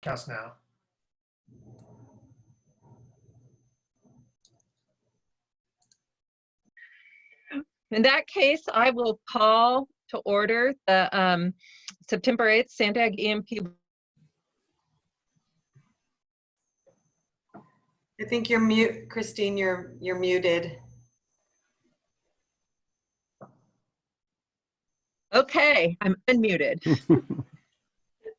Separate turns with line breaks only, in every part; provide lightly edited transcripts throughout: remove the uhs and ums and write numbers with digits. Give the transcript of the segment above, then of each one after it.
just now.
In that case, I will call to order the September 8th Sandag EMP.
I think you're mute, Christine, you're muted.
Okay, I'm unmuted.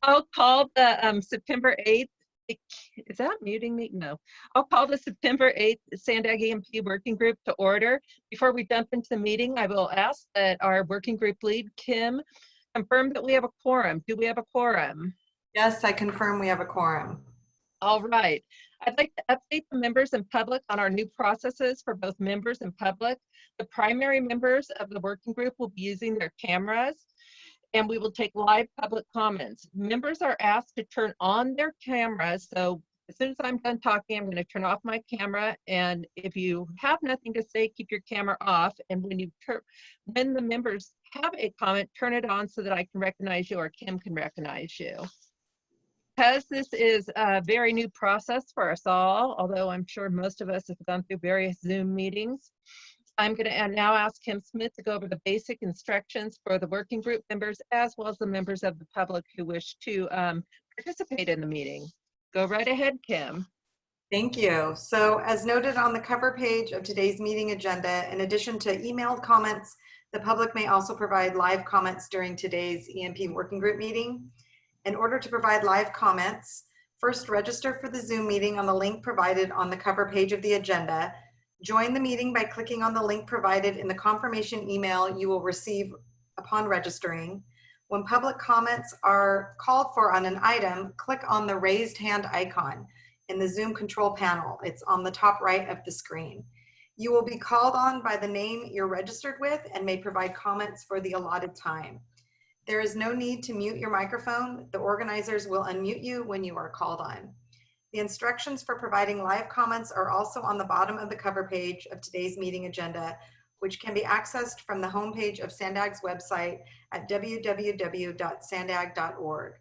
I'll call the September 8th. Is that muting me? No. I'll call the September 8th Sandag EMP Working Group to order. Before we jump into the meeting, I will ask that our working group lead, Kim, confirm that we have a quorum. Do we have a quorum?
Yes, I confirm we have a quorum.
All right. I'd like to update the members and public on our new processes for both members and public. The primary members of the working group will be using their cameras, and we will take live public comments. Members are asked to turn on their cameras. So as soon as I'm done talking, I'm going to turn off my camera. And if you have nothing to say, keep your camera off. And when the members have a comment, turn it on so that I can recognize you or Kim can recognize you. Because this is a very new process for us all, although I'm sure most of us have gone through various Zoom meetings, I'm going to now ask Kim Smith to go over the basic instructions for the working group members as well as the members of the public who wish to participate in the meeting. Go right ahead, Kim.
Thank you. So as noted on the cover page of today's meeting agenda, in addition to emailed comments, the public may also provide live comments during today's EMP working group meeting. In order to provide live comments, first register for the Zoom meeting on the link provided on the cover page of the agenda. Join the meeting by clicking on the link provided in the confirmation email you will receive upon registering. When public comments are called for on an item, click on the raised hand icon in the Zoom control panel. It's on the top right of the screen. You will be called on by the name you're registered with and may provide comments for the allotted time. There is no need to mute your microphone. The organizers will unmute you when you are called on. The instructions for providing live comments are also on the bottom of the cover page of today's meeting agenda, which can be accessed from the homepage of Sandag's website at www.sandag.org.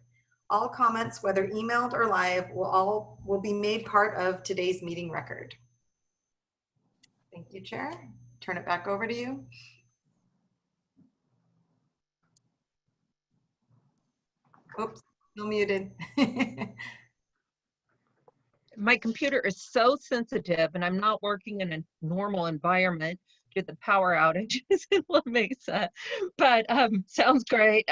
All comments, whether emailed or live, will be made part of today's meeting record. Thank you, Chair. Turn it back over to you. Oops, still muted.
My computer is so sensitive and I'm not working in a normal environment due to the power outages in La Mesa, but sounds great.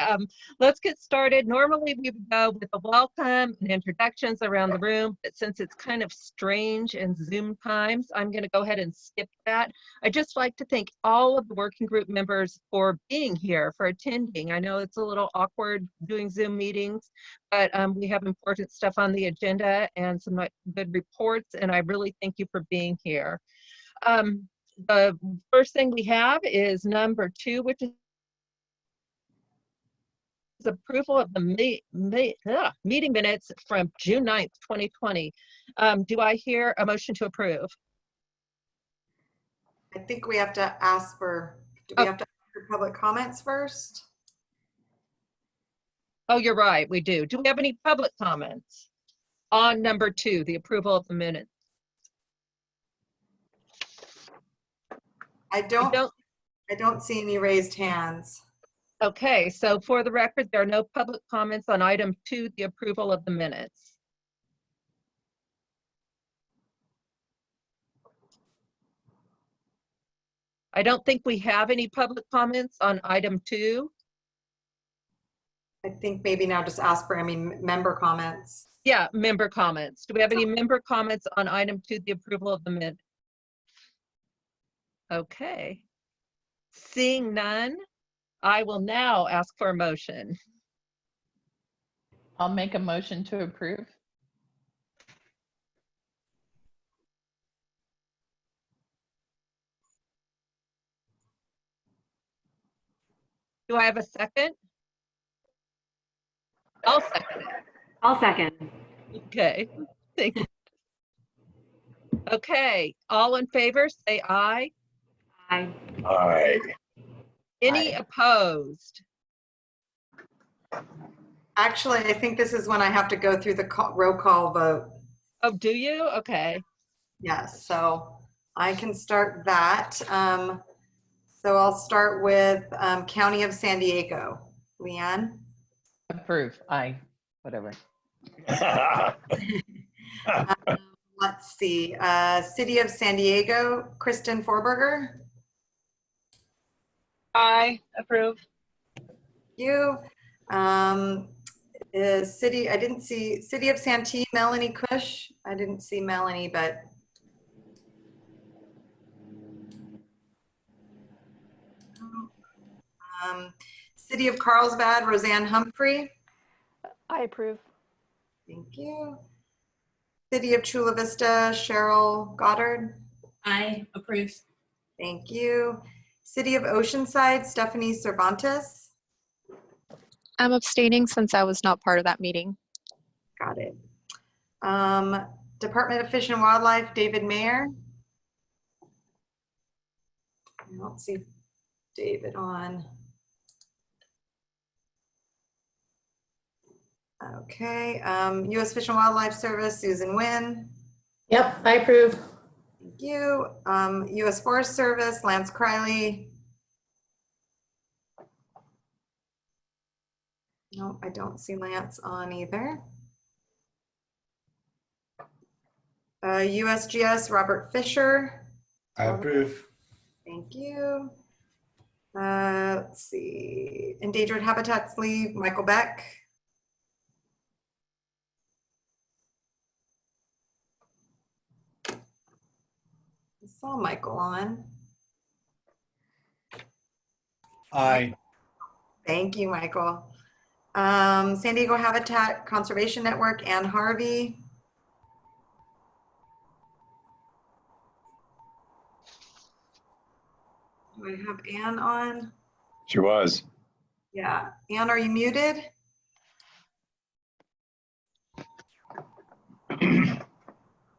Let's get started. Normally we would go with a welcome and introductions around the room, but since it's kind of strange in Zoom times, I'm going to go ahead and skip that. I'd just like to thank all of the working group members for being here, for attending. I know it's a little awkward doing Zoom meetings, but we have important stuff on the agenda and some good reports, and I really thank you for being here. The first thing we have is number 2, which is approval of the meeting minutes from June 9th, 2020. Do I hear a motion to approve?
I think we have to ask for, do we have to ask for public comments first?
Oh, you're right, we do. Do we have any public comments on number 2, the approval of the minutes?
I don't see any raised hands.
Okay, so for the record, there are no public comments on item 2, the approval of the minutes. I don't think we have any public comments on item 2.
I think maybe now just ask for any member comments.
Yeah, member comments. Do we have any member comments on item 2, the approval of the minutes? Okay. Seeing none, I will now ask for a motion.
I'll make a motion to approve.
Do I have a second? I'll second it.
I'll second.
Okay, thank you. Okay, all in favor, say aye.
Aye.
Aye.
Any opposed?
Actually, I think this is when I have to go through the roll call vote.
Oh, do you? Okay.
Yes, so I can start that. So I'll start with County of San Diego. Leanne?
Approve. Aye. Whatever.
Let's see. City of San Diego, Kristen Forberger.
Aye. Approve.
You. City, I didn't see City of Santee, Melanie Cush. I didn't see Melanie, but City of Carlsbad, Roseanne Humphrey.
I approve.
Thank you. City of Chula Vista, Cheryl Goddard.
I approve.
Thank you. City of Oceanside, Stephanie Cervantes.
I'm abstaining since I was not part of that meeting.
Got it. Department of Fish and Wildlife, David Mayer. I don't see David on. Okay. U.S. Fish and Wildlife Service, Susan Nguyen.
Yep, I approve.
Thank you. U.S. Forest Service, Lance Criley. No, I don't see Lance on either. USGS, Robert Fisher.
I approve.
Thank you. Let's see. Endangered Habitats League, Michael Beck. I saw Michael on.
Aye.
Thank you, Michael. San Diego Habitat Conservation Network, Ann Harvey. Do I have Ann on?
She was.
Yeah. Ann, are you muted?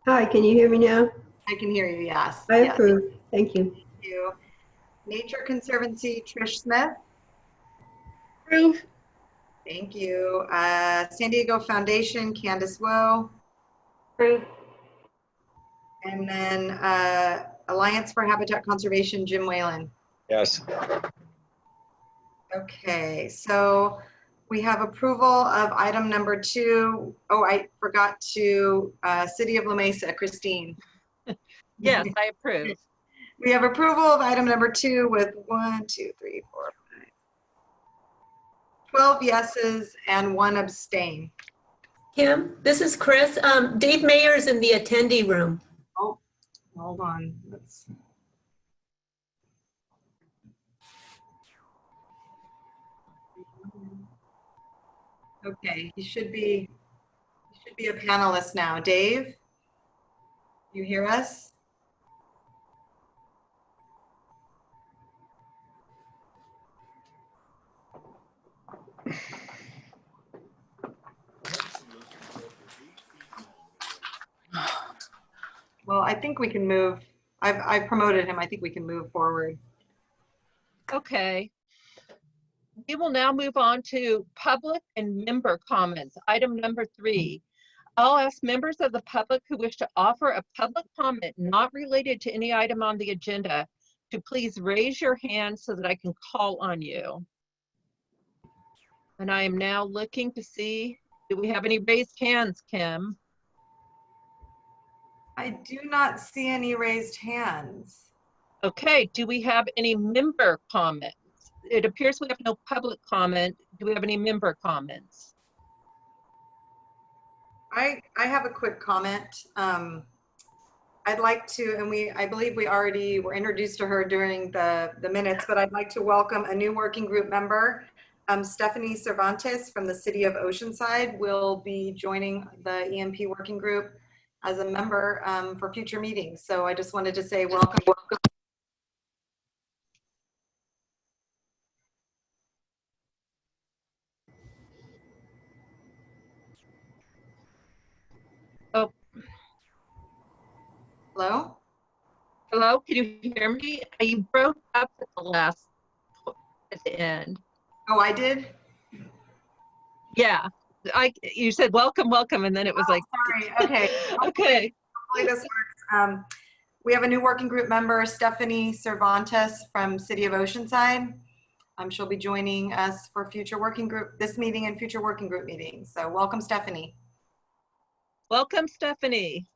Hi, can you hear me now?
I can hear you, yes.
I
Yes,
approve. Thank you.
thank you. Nature Conservancy, Trish Smith.
Approve.
Thank you. San Diego Foundation, Candace Woe.
Approve.
And then Alliance for Habitat Conservation, Jim Whalen.
Yes.
Okay, so we have approval of item number 2. Oh, I forgot to City of La Mesa, Christine.
Yes, I approve.
We have approval of item number 2 with 1, 2, 3, 4, 5, 12 yeses and 1 abstain.
Kim, this is Chris. Dave Mayer's in the attendee room.
Oh, hold on. Let's. Okay, he should be a panelist now. Dave, you hear us? Well, I think we can move. I've promoted him. I think we can move forward.
Okay. We will now move on to public and member comments. Item number 3. I'll ask members of the public who wish to offer a public comment not related to any item on the agenda to please raise your hand so that I can call on you. And I am now looking to see, do we have any raised hands, Kim?
I do not see any raised hands.
Okay, do we have any member comments? It appears we have no public comment. Do we have any member comments?
I have a quick comment. I'd like to, and I believe we already were introduced to her during the minutes, but I'd like to welcome a new working group member. Stephanie Cervantes from the City of Oceanside will be joining the EMP working group as a member for future meetings. So I just wanted to say welcome.
Oh,
Hello?
hello, can you hear me? You broke up at the end.
Oh, I did?
Yeah, you said welcome, welcome, and then it was like,
Sorry, okay.
okay.
Hopefully this works. We have a new working group member, Stephanie Cervantes from City of Oceanside. She'll be joining us for future working group, this meeting and future working group meetings. So welcome, Stephanie.
Welcome, Stephanie.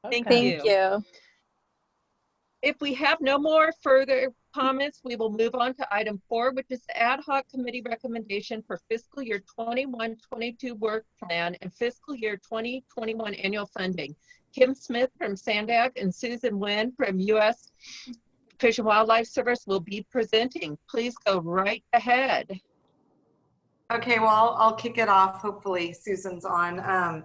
Thank
Okay.
Thank you.
If we have no more further comments, we will move on to item 4, which is the ad hoc committee recommendation for fiscal year 21-22 work plan and fiscal year 2021 annual funding. Kim Smith from SANDAG and Susan Nguyen from U.S. Fish and Wildlife Service will be presenting. Please go right ahead.
Okay, well, I'll kick it off. Hopefully Susan's on.
I'm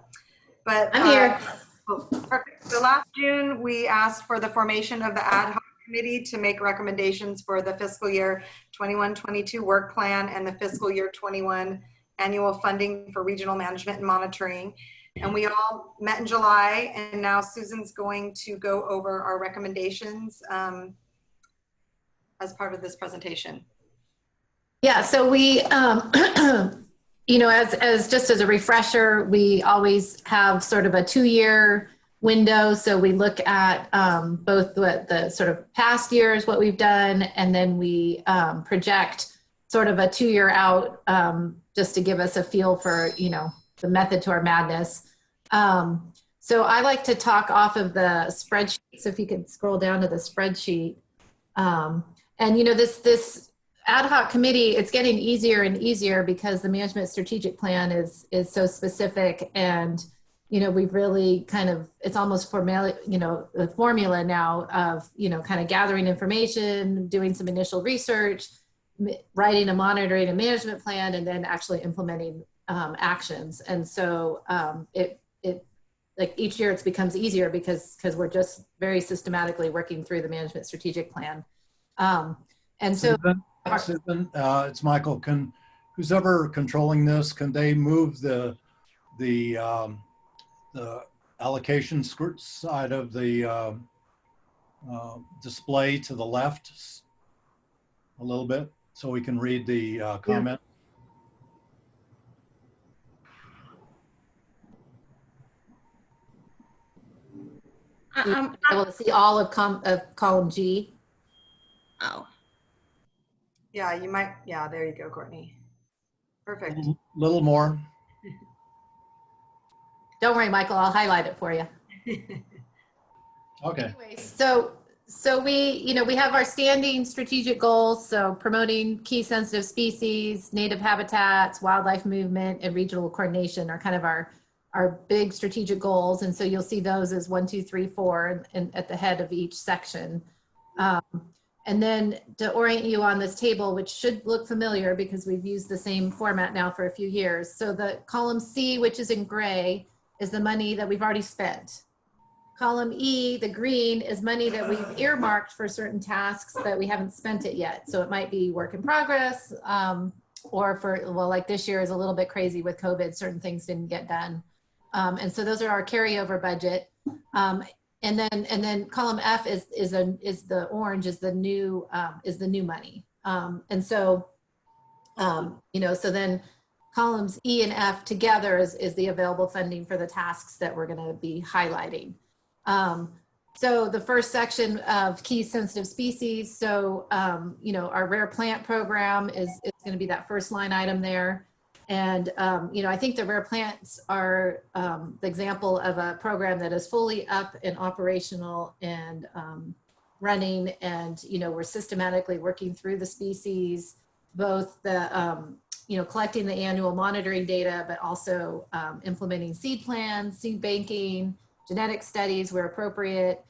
here.
Perfect. So last June, we asked for the formation of the ad hoc committee to make recommendations for the fiscal year 21-22 work plan and the fiscal year 21 annual funding for regional management and monitoring. And we all met in July, and now Susan's going to go over our recommendations as part of this presentation.
Yeah, so we, you know, as just as a refresher, we always have sort of a 2-year window. So we look at both the sort of past years, what we've done, and then we project sort of a 2-year out just to give us a feel for, you know, the method to our madness. So I like to talk off of the spreadsheet. So if you could scroll down to the spreadsheet. And, you know, this ad hoc committee, it's getting easier and easier because the management strategic plan is so specific, and you know, we've really kind of, it's almost the formula now of, you know, kind of gathering information, doing some initial research, writing a monitoring and management plan, and then actually implementing actions. And so it like each year it becomes easier because we're just very systematically working through the management strategic plan. And so
Susan, it's Michael. Who's ever controlling this, can they move the allocation side of the display to the left a little bit so we can read the comment?
able to see all of column G.
Oh,
Yeah, you might. Yeah, there you go, Courtney. Perfect.
Little more.
Don't worry, Michael, I'll highlight it for you.
Okay.
Anyway, so we, you know, we have our standing strategic goals. So promoting key sensitive species, native habitats, wildlife movement, and regional coordination are kind of our big strategic goals. And so you'll see those as 1, 2, 3, 4 and at the head of each section. And then to orient you on this table, which should look familiar because we've used the same format now for a few years. So the column C, which is in gray, is the money that we've already spent. Column E, the green, is money that we've earmarked for certain tasks, but we haven't spent it yet. So it might be work in progress, or well, like this year is a little bit crazy with COVID, certain things didn't get done. And so those are our carryover budget. And then column F is the orange, is the new money. And so, you know, so then columns E and F together is the available funding for the tasks that we're going to be highlighting. So the first section of key sensitive species. So, you know, our rare plant program is going to be that first line item there. And, you know, I think the rare plants are the example of a program that is fully up and operational and running. And, you know, we're systematically working through the species, both the, you know, collecting the annual monitoring data, but also implementing seed plans, seed banking, genetic studies where appropriate.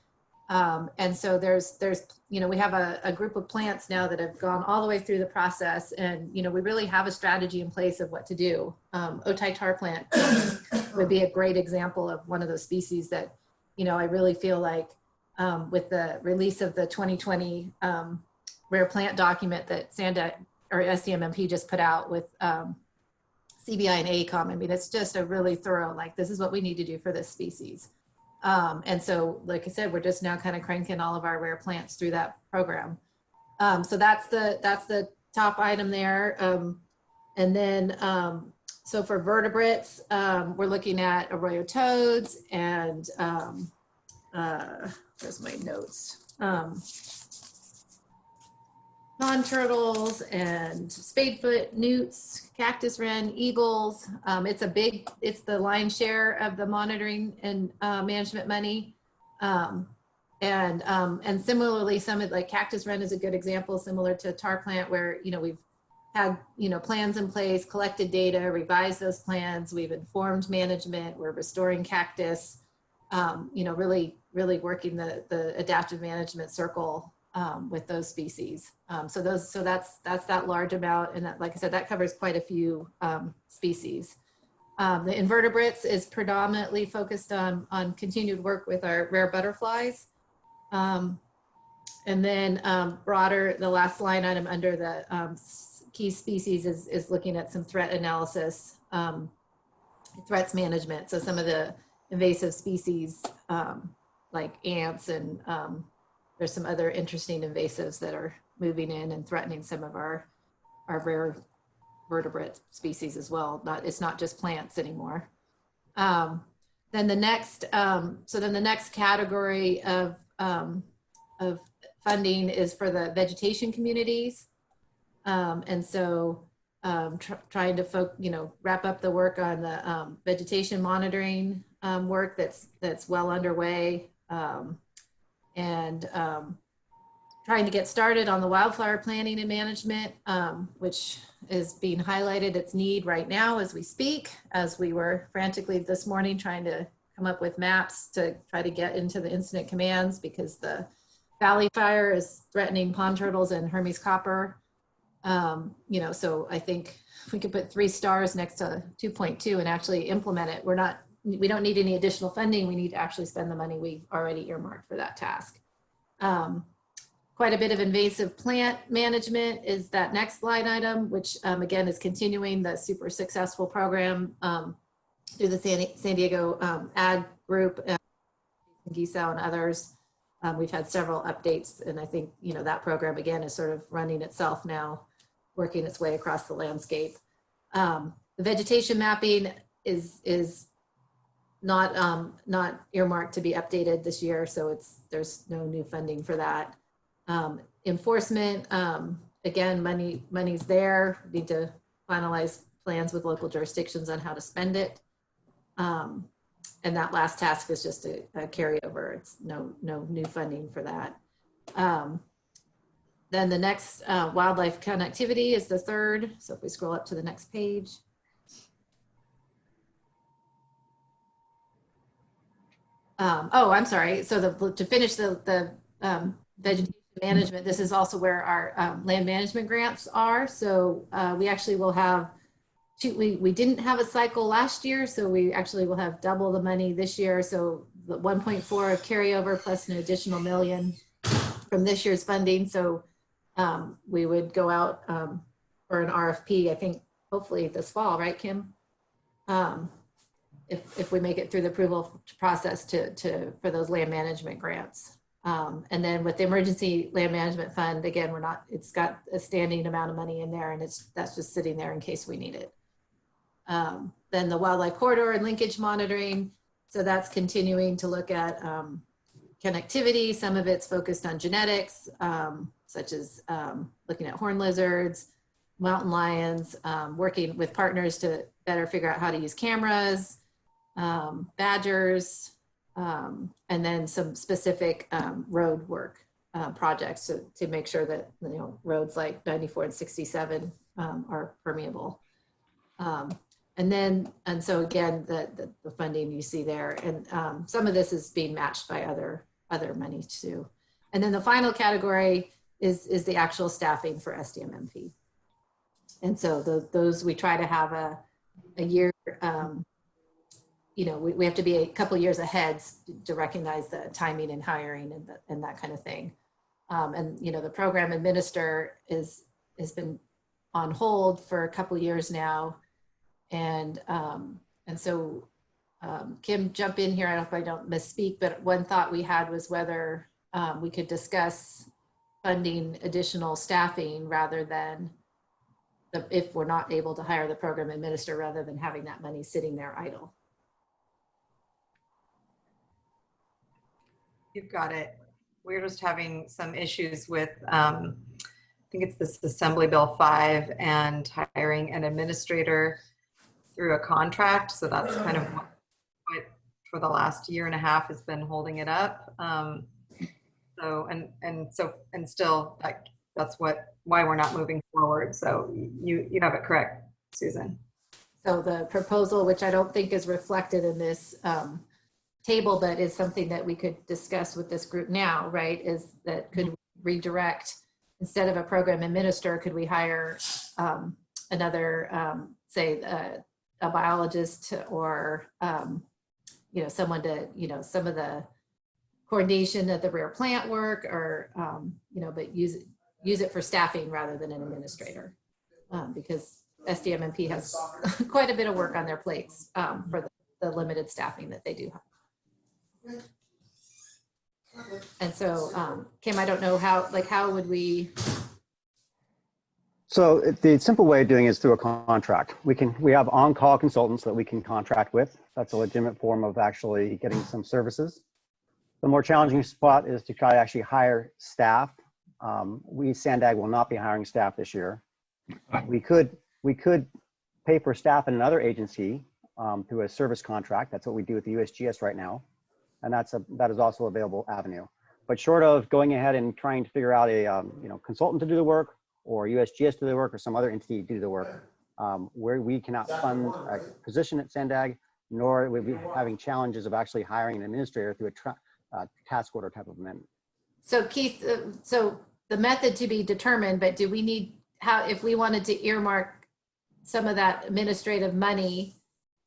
And so there's, you know, we have a group of plants now that have gone all the way through the process, and, you know, we really have a strategy in place of what to do. Otay tar plant would be a great example of one of those species that, you know, I really feel like with the release of the 2020 rare plant document that SANDAG or SDMMP just put out with CBI and AECOM, I mean, it's just a really thorough, like, this is what we need to do for this species. And so, like I said, we're just now kind of cranking all of our rare plants through that program. So that's the top item there. And then So for vertebrates, we're looking at arroyo toads and where's my notes? Non-turtles and spadefoot, newts, cactus wren, eagles. It's the lion's share of the monitoring and management money. And similarly, some of like cactus wren is a good example, similar to tar plant, where, we've had, plans in place, collected data, revised those plans. We've informed management. We're restoring cactus, really working the adaptive management circle with those species. So that's that large amount. And that, like I said, that covers quite a few species. The invertebrates is predominantly focused on continued work with our rare butterflies. And then broader, the last line item under the key species is looking at some threat analysis, threats management. So some of the invasive species like ants and there's some other interesting invasives that are moving in and threatening some of our rare vertebrate species as well. It's not just plants anymore. Then the next category of funding is for the vegetation communities. And so trying to wrap up the work on the vegetation monitoring work that's well underway, and trying to get started on the wildflower planning and management, which is being highlighted its need right now as we speak, as we were frantically this morning trying to come up with maps to try to get into the incident commands, because the valley fire is threatening pond turtles and Hermes copper. So I think if we could put 3 stars next to 2.2 and actually implement it, we don't need any additional funding. We need to actually spend the money we've already earmarked for that task. Quite a bit of invasive plant management is that next line item, which again is continuing the super successful program through the San Diego Ag Group, GISAO and others. We've had several updates, and I think that program again is sort of running itself now, working its way across the landscape. The vegetation mapping is not earmarked to be updated this year, so there's no new funding for that. Enforcement, again, money's there. We need to finalize plans with local jurisdictions on how to spend it. And that last task is just a carryover. It's no new funding for that. Then the next wildlife connectivity is the third. So if we scroll up to the next page. I'm sorry. So to finish the vegetation management, this is also where our land management grants are. So we actually will have we didn't have a cycle last year, so we actually will have double the money this year. So the 1.4 of carryover plus an additional $1 million from this year's funding. So we would go out for an RFP, I think, hopefully this fall, right, Kim? If we make it through the approval process for those land management grants. And then with the emergency land management fund, again, it's got a standing amount of money in there, and that's just sitting there in case we need it. Then the wildlife corridor and linkage monitoring. So that's continuing to look at connectivity. Some of it's focused on genetics, such as looking at horned lizards, mountain lions, working with partners to better figure out how to use cameras, badgers, and then some specific road work projects to make sure that roads like 94 and 67 are permeable. And so again, the funding you see there, and some of this is being matched by other money too. And then the final category is the actual staffing for SDMMP. And so those we try to have a year, we have to be a couple years ahead to recognize the timing and hiring and that kind of thing. And the program administrator has been on hold for a couple years now. And so Kim, jump in here. I hope I don't misspeak, but one thought we had was whether we could discuss funding additional staffing rather than if we're not able to hire the program administrator rather than having that money sitting there idle.
You've got it. We're just having some issues with, I think it's this Assembly Bill 5 and hiring an administrator through a contract. So that's kind of what for the last year and a half has been holding it up. Still that's why we're not moving forward. So you have it correct, Susan.
So the proposal, which I don't think is reflected in this table, but is something that we could discuss with this group now, right? Is that could we redirect, instead of a program administrator, could we hire another, say, a biologist or, someone to, some of the coordination of the rare plant work, or, but use it for staffing rather than an administrator, because SDMMP has quite a bit of work on their plates for the limited staffing that they do have. And so, Kim, I don't know how would we?
So the simple way of doing it is through a contract. We have on-call consultants that we can contract with. That's a legitimate form of actually getting some services. The more challenging spot is to try to actually hire staff. Sandag will not be hiring staff this year. We could pay for staff in another agency through a service contract. That's what we do with the USGS right now. And that is also available avenue. But short of going ahead and trying to figure out a consultant to do the work, or USGS to do the work, or some other entity to do the work, where we cannot fund a position at Sandag, nor will we be having challenges of actually hiring an administrator through a task order type of amendment. So
Keith, so the method to be determined, but do we need, if we wanted to earmark some of that administrative money,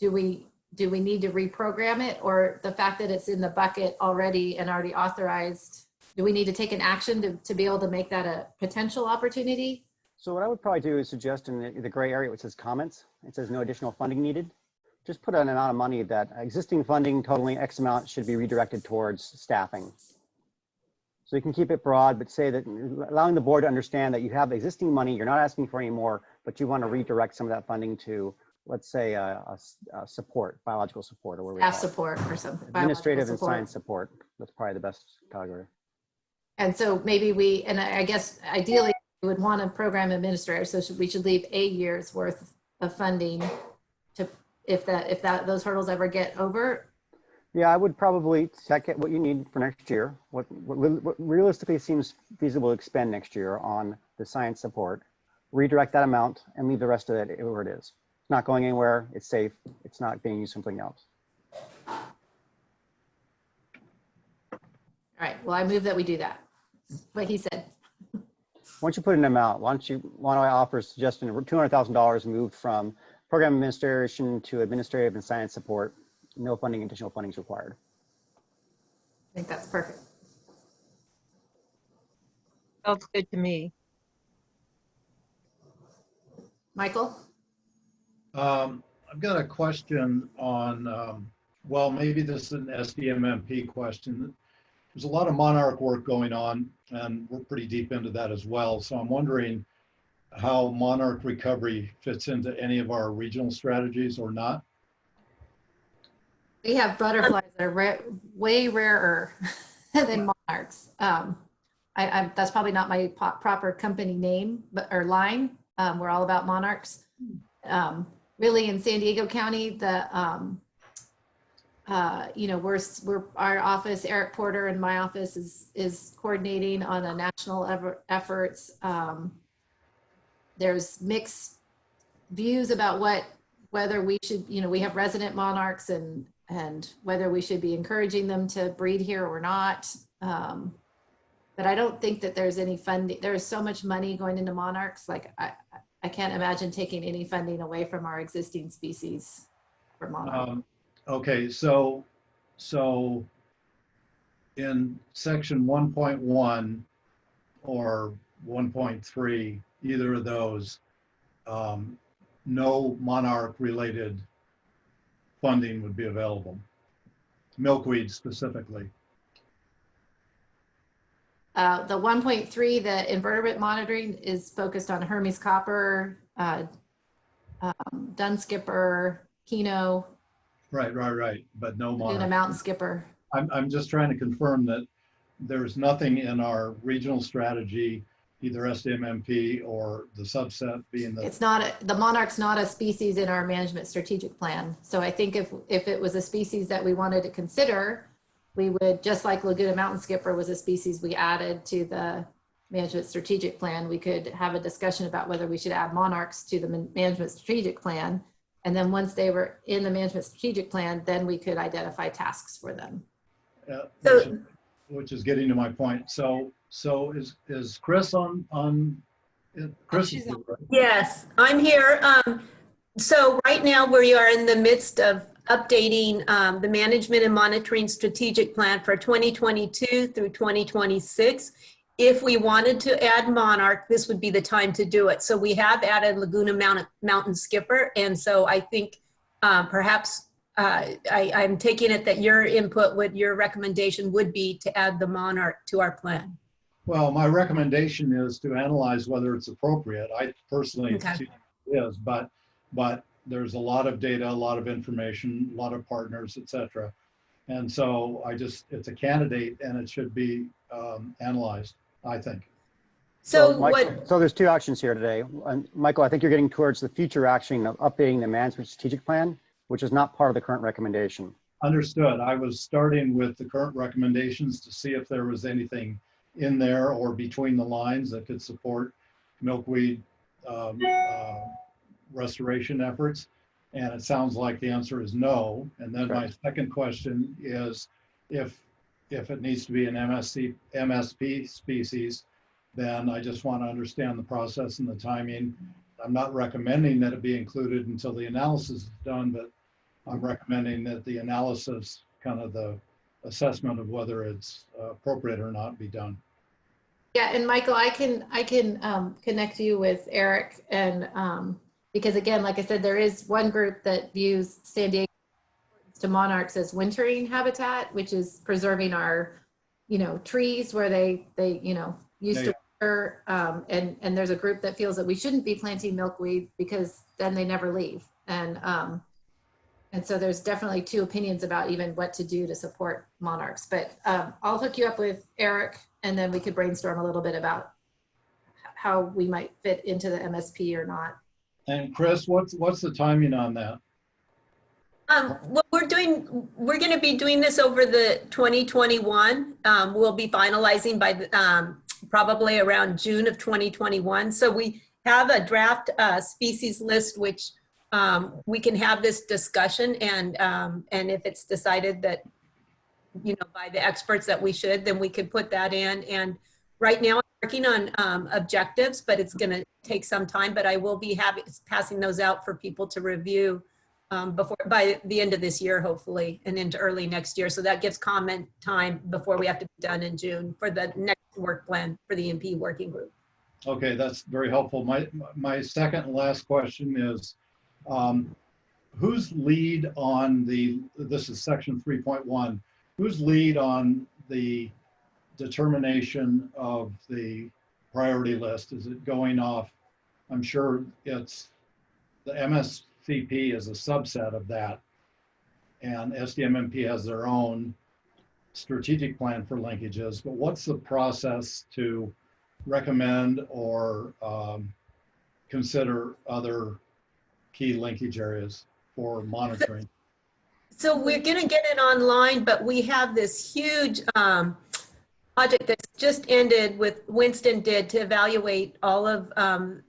do we need to reprogram it, or the fact that it's in the bucket already and already authorized, do we need to take an action to be able to make that a potential opportunity?
So what I would probably do is suggest in the gray area, which says comments, it says no additional funding needed. Just put an amount of money that existing funding totaling X amount should be redirected towards staffing. So you can keep it broad, but say that allowing the board to understand that you have existing money, you're not asking for any more, but you want to redirect some of that funding to, let's say, support, biological support, or whatever.
Staff support or something.
Administrative and science support. That's probably the best category.
And so maybe I guess ideally we would want a program administrator, so we should leave a year's worth of funding to, if those hurdles ever get over.
Yeah, I would probably check what you need for next year, what realistically seems feasible to expend next year on the science support, redirect that amount and leave the rest of it where it is. It's not going anywhere, it's safe, it's not being used for something else.
All right, well, I move that we do that. What he said.
Once you put an amount, why don't I offer a suggestion of $200,000 moved from program administration to administrative and science support. No funding, additional funding is required.
I think that's perfect.
Sounds good to me.
Michael?
I've got a question on, well, maybe this is an SDMMP question. There's a lot of Monarch work going on, and we're pretty deep into that as well. So I'm wondering how Monarch recovery fits into any of our regional strategies or not.
We have butterflies that are way rarer than monarchs. That's probably not my proper company name, or line. We're all about monarchs. Really, in San Diego County, our office, Eric Porter, and my office is coordinating on a national efforts. There's mixed views about whether we should, we have resident monarchs and whether we should be encouraging them to breed here or not. But I don't think that there's any funding. There's so much money going into monarchs. Like I can't imagine taking any funding away from our existing species for monarchs.
Okay, so in section 1.1 or 1.3, either of those, no monarch related funding would be available. Milkweed specifically.
The 1.3, the invertebrate monitoring, is focused on Hermes copper, Dunskipper, Keno,
Right. But no
Laguna
monarch.
Mountain Skipper.
I'm just trying to confirm that there's nothing in our regional strategy, either SDMMP or the subset being the,
It's not, the monarch's not a species in our management strategic plan. So I think if it was a species that we wanted to consider, we would, just like Laguna Mountain Skipper was a species we added to the management strategic plan, we could have a discussion about whether we should add monarchs to the management strategic plan. And then once they were in the management strategic plan, then we could identify tasks for them.
which is getting to my point. So is Chris on? Chris is here, right?
Yes, I'm here. So right now we are in the midst of updating the management and monitoring strategic plan for 2022 through 2026. If we wanted to add monarch, this would be the time to do it. So we have added Laguna Mountain Skipper. And so I think perhaps I'm taking it that your input, your recommendation would be to add the monarch to our plan.
Well, my recommendation is to analyze whether it's appropriate. I personally
Okay.
see it is, but there's a lot of data, a lot of information, a lot of partners, et cetera. And so it's a candidate and it should be analyzed, I think.
So
Michael, so there's two actions here today. And Michael, I think you're getting towards the future action of updating the management strategic plan, which is not part of the current recommendation.
Understood. I was starting with the current recommendations to see if there was anything in there or between the lines that could support milkweed restoration efforts. And it sounds like the answer is no. And then my second question is if it needs to be an MSP species, then I just want to understand the process and the timing. I'm not recommending that it be included until the analysis is done, but I'm recommending that the analysis, kind of the assessment of whether it's appropriate or not, be done.
Yeah, and Michael, I can connect you with Eric, and because again, like I said, there is one group that views San Diego to monarchs as wintering habitat, which is preserving our, trees where they used to winter, and there's a group that feels that we shouldn't be planting milkweed because then they never leave, and so there's definitely two opinions about even what to do to support monarchs. But I'll hook you up with Eric, and then we could brainstorm a little bit about how we might fit into the MSP or not.
And Chris, what's the timing on that?
What we're going to be doing this over the 2021. We'll be finalizing by probably around June of 2021. So we have a draft species list, which we can have this discussion, and if it's decided that, by the experts that we should, then we could put that in. And right now I'm working on objectives, but it's going to take some time, but I will be passing those out for people to review by the end of this year, hopefully, and into early next year. So that gives comment time before we have to be done in June for the next work plan for the MP working group.
Okay, that's very helpful. My second and last question is, whose lead on this is section 3.1, whose lead on the determination of the priority list? Is it going off? I'm sure it's the MSCP is a subset of that, and SDMMP has their own strategic plan for linkages, but what's the process to recommend or consider other key linkage areas for monitoring?
So we're going to get it online, but we have this huge project that's just ended with Winston did to evaluate all of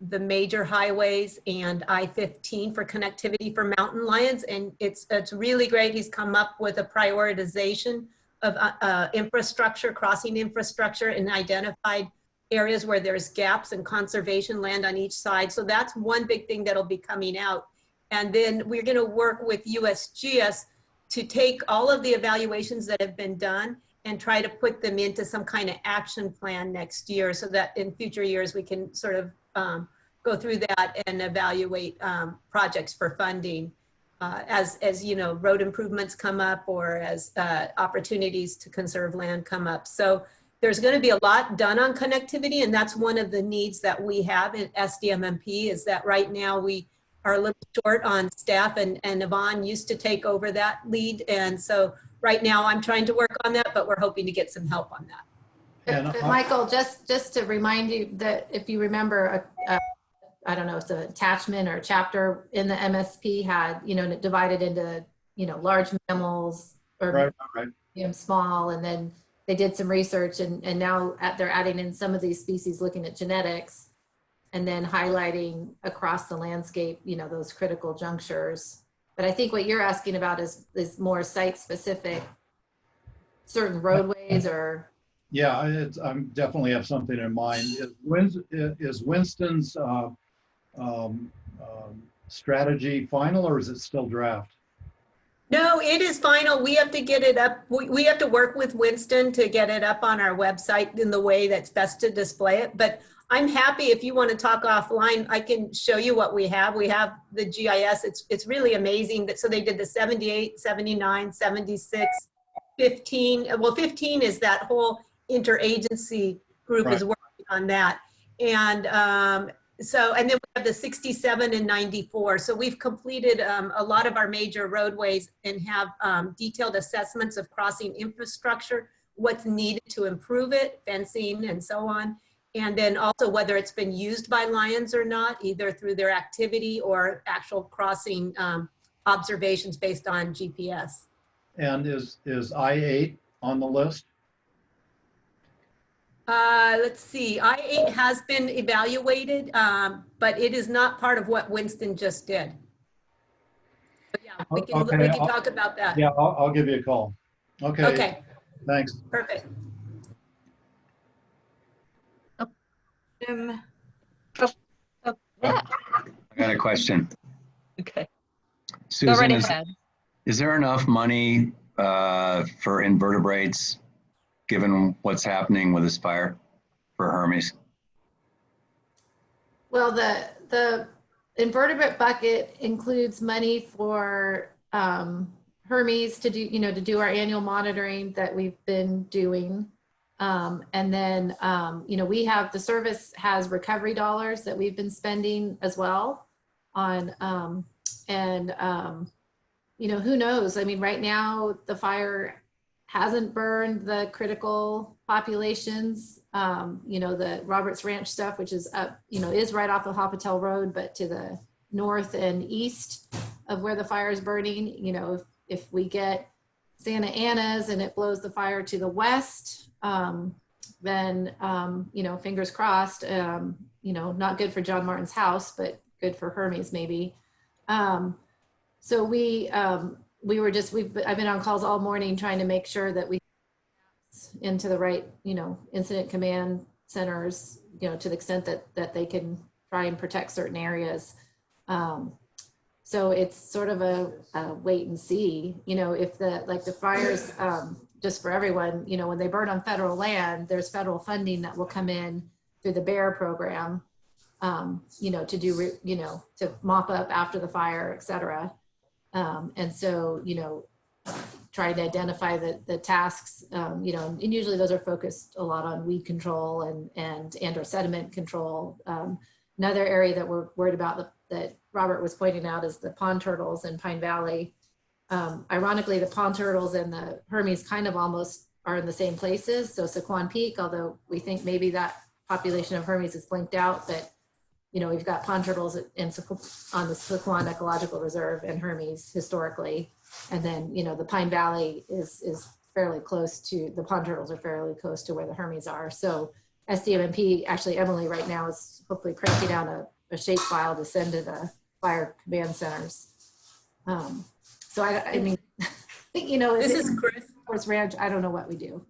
the major highways and I-15 for connectivity for mountain lions. And it's really great. He's come up with a prioritization of infrastructure, crossing infrastructure, and identified areas where there's gaps and conservation land on each side. So that's one big thing that'll be coming out. And then we're going to work with USGS to take all of the evaluations that have been done and try to put them into some kind of action plan next year, so that in future years we can sort of go through that and evaluate projects for funding as road improvements come up, or as opportunities to conserve land come up. So there's going to be a lot done on connectivity, and that's one of the needs that we have at SDMMP, is that right now we are a little short on staff, and Yvonne used to take over that lead. And so right now I'm trying to work on that, but we're hoping to get some help on that.
And
But Michael, just to remind you that if you remember, I don't know, it's an attachment or a chapter in the MSP had, divided into, large mammals or
right.
medium, small, and then they did some research and now they're adding in some of these species, looking at genetics and then highlighting across the landscape, those critical junctures. But I think what you're asking about is more site specific, certain roadways or.
Yeah, I'm definitely have something in mind. Is Winston's strategy final, or is it still draft?
No, it is final. We have to get it up. We have to work with Winston to get it up on our website in the way that's best to display it. But I'm happy, if you want to talk offline, I can show you what we have. We have the GIS. It's really amazing. That so they did the 78, 79, 76, 15. Well, 15 is that whole interagency group is working on that. And and then we have the 67 and 94. So we've completed a lot of our major roadways and have detailed assessments of crossing infrastructure, what's needed to improve it, fencing and so on. And then also whether it's been used by lions or not, either through their activity or actual crossing observations based on GPS.
And is I-8 on the list?
Let's see, I-8 has been evaluated, but it is not part of what Winston just did. But yeah, we can talk about that.
Yeah, I'll give you a call. Okay.
Okay,
Thanks.
perfect.
Jim,
I got a question.
Okay, go
Susan,
right ahead.
is there enough money for invertebrates given what's happening with this fire for Hermes?
Well, the invertebrate bucket includes money for Hermes to do our annual monitoring that we've been doing. And then, we have, the service has recovery dollars that we've been spending as well on, who knows? I mean, right now the fire hasn't burned the critical populations. The Roberts Ranch stuff, which is up, is right off the Hopitel Road, but to the north and east of where the fire is burning. If we get Santa Ana's and it blows the fire to the west, then, fingers crossed, not good for John Martin's house, but good for Hermes maybe. So I've been on calls all morning trying to make sure that we into the right, incident command centers, to the extent that they can try and protect certain areas. So it's sort of a wait and see, if the fires, just for everyone, when they burn on federal land, there's federal funding that will come in through the BEAR program, to do, to mop up after the fire, et cetera. And so, trying to identify the tasks, and usually those are focused a lot on weed control and or sediment control. Another area that we're worried about that Robert was pointing out is the pond turtles in Pine Valley. Ironically, the pond turtles and the Hermes kind of almost are in the same places. So Sequan Peak, although we think maybe that population of Hermes is blinked out, but we've got pond turtles on the Sequan Ecological Reserve and Hermes historically. And then, the Pine Valley is fairly close to, the pond turtles are fairly close to where the Hermes are. So SDMMP, actually Emily right now is hopefully cranking down a shape file to send to the fire command centers. So I mean,
This is Chris.
Horse Ranch, I don't know what we do,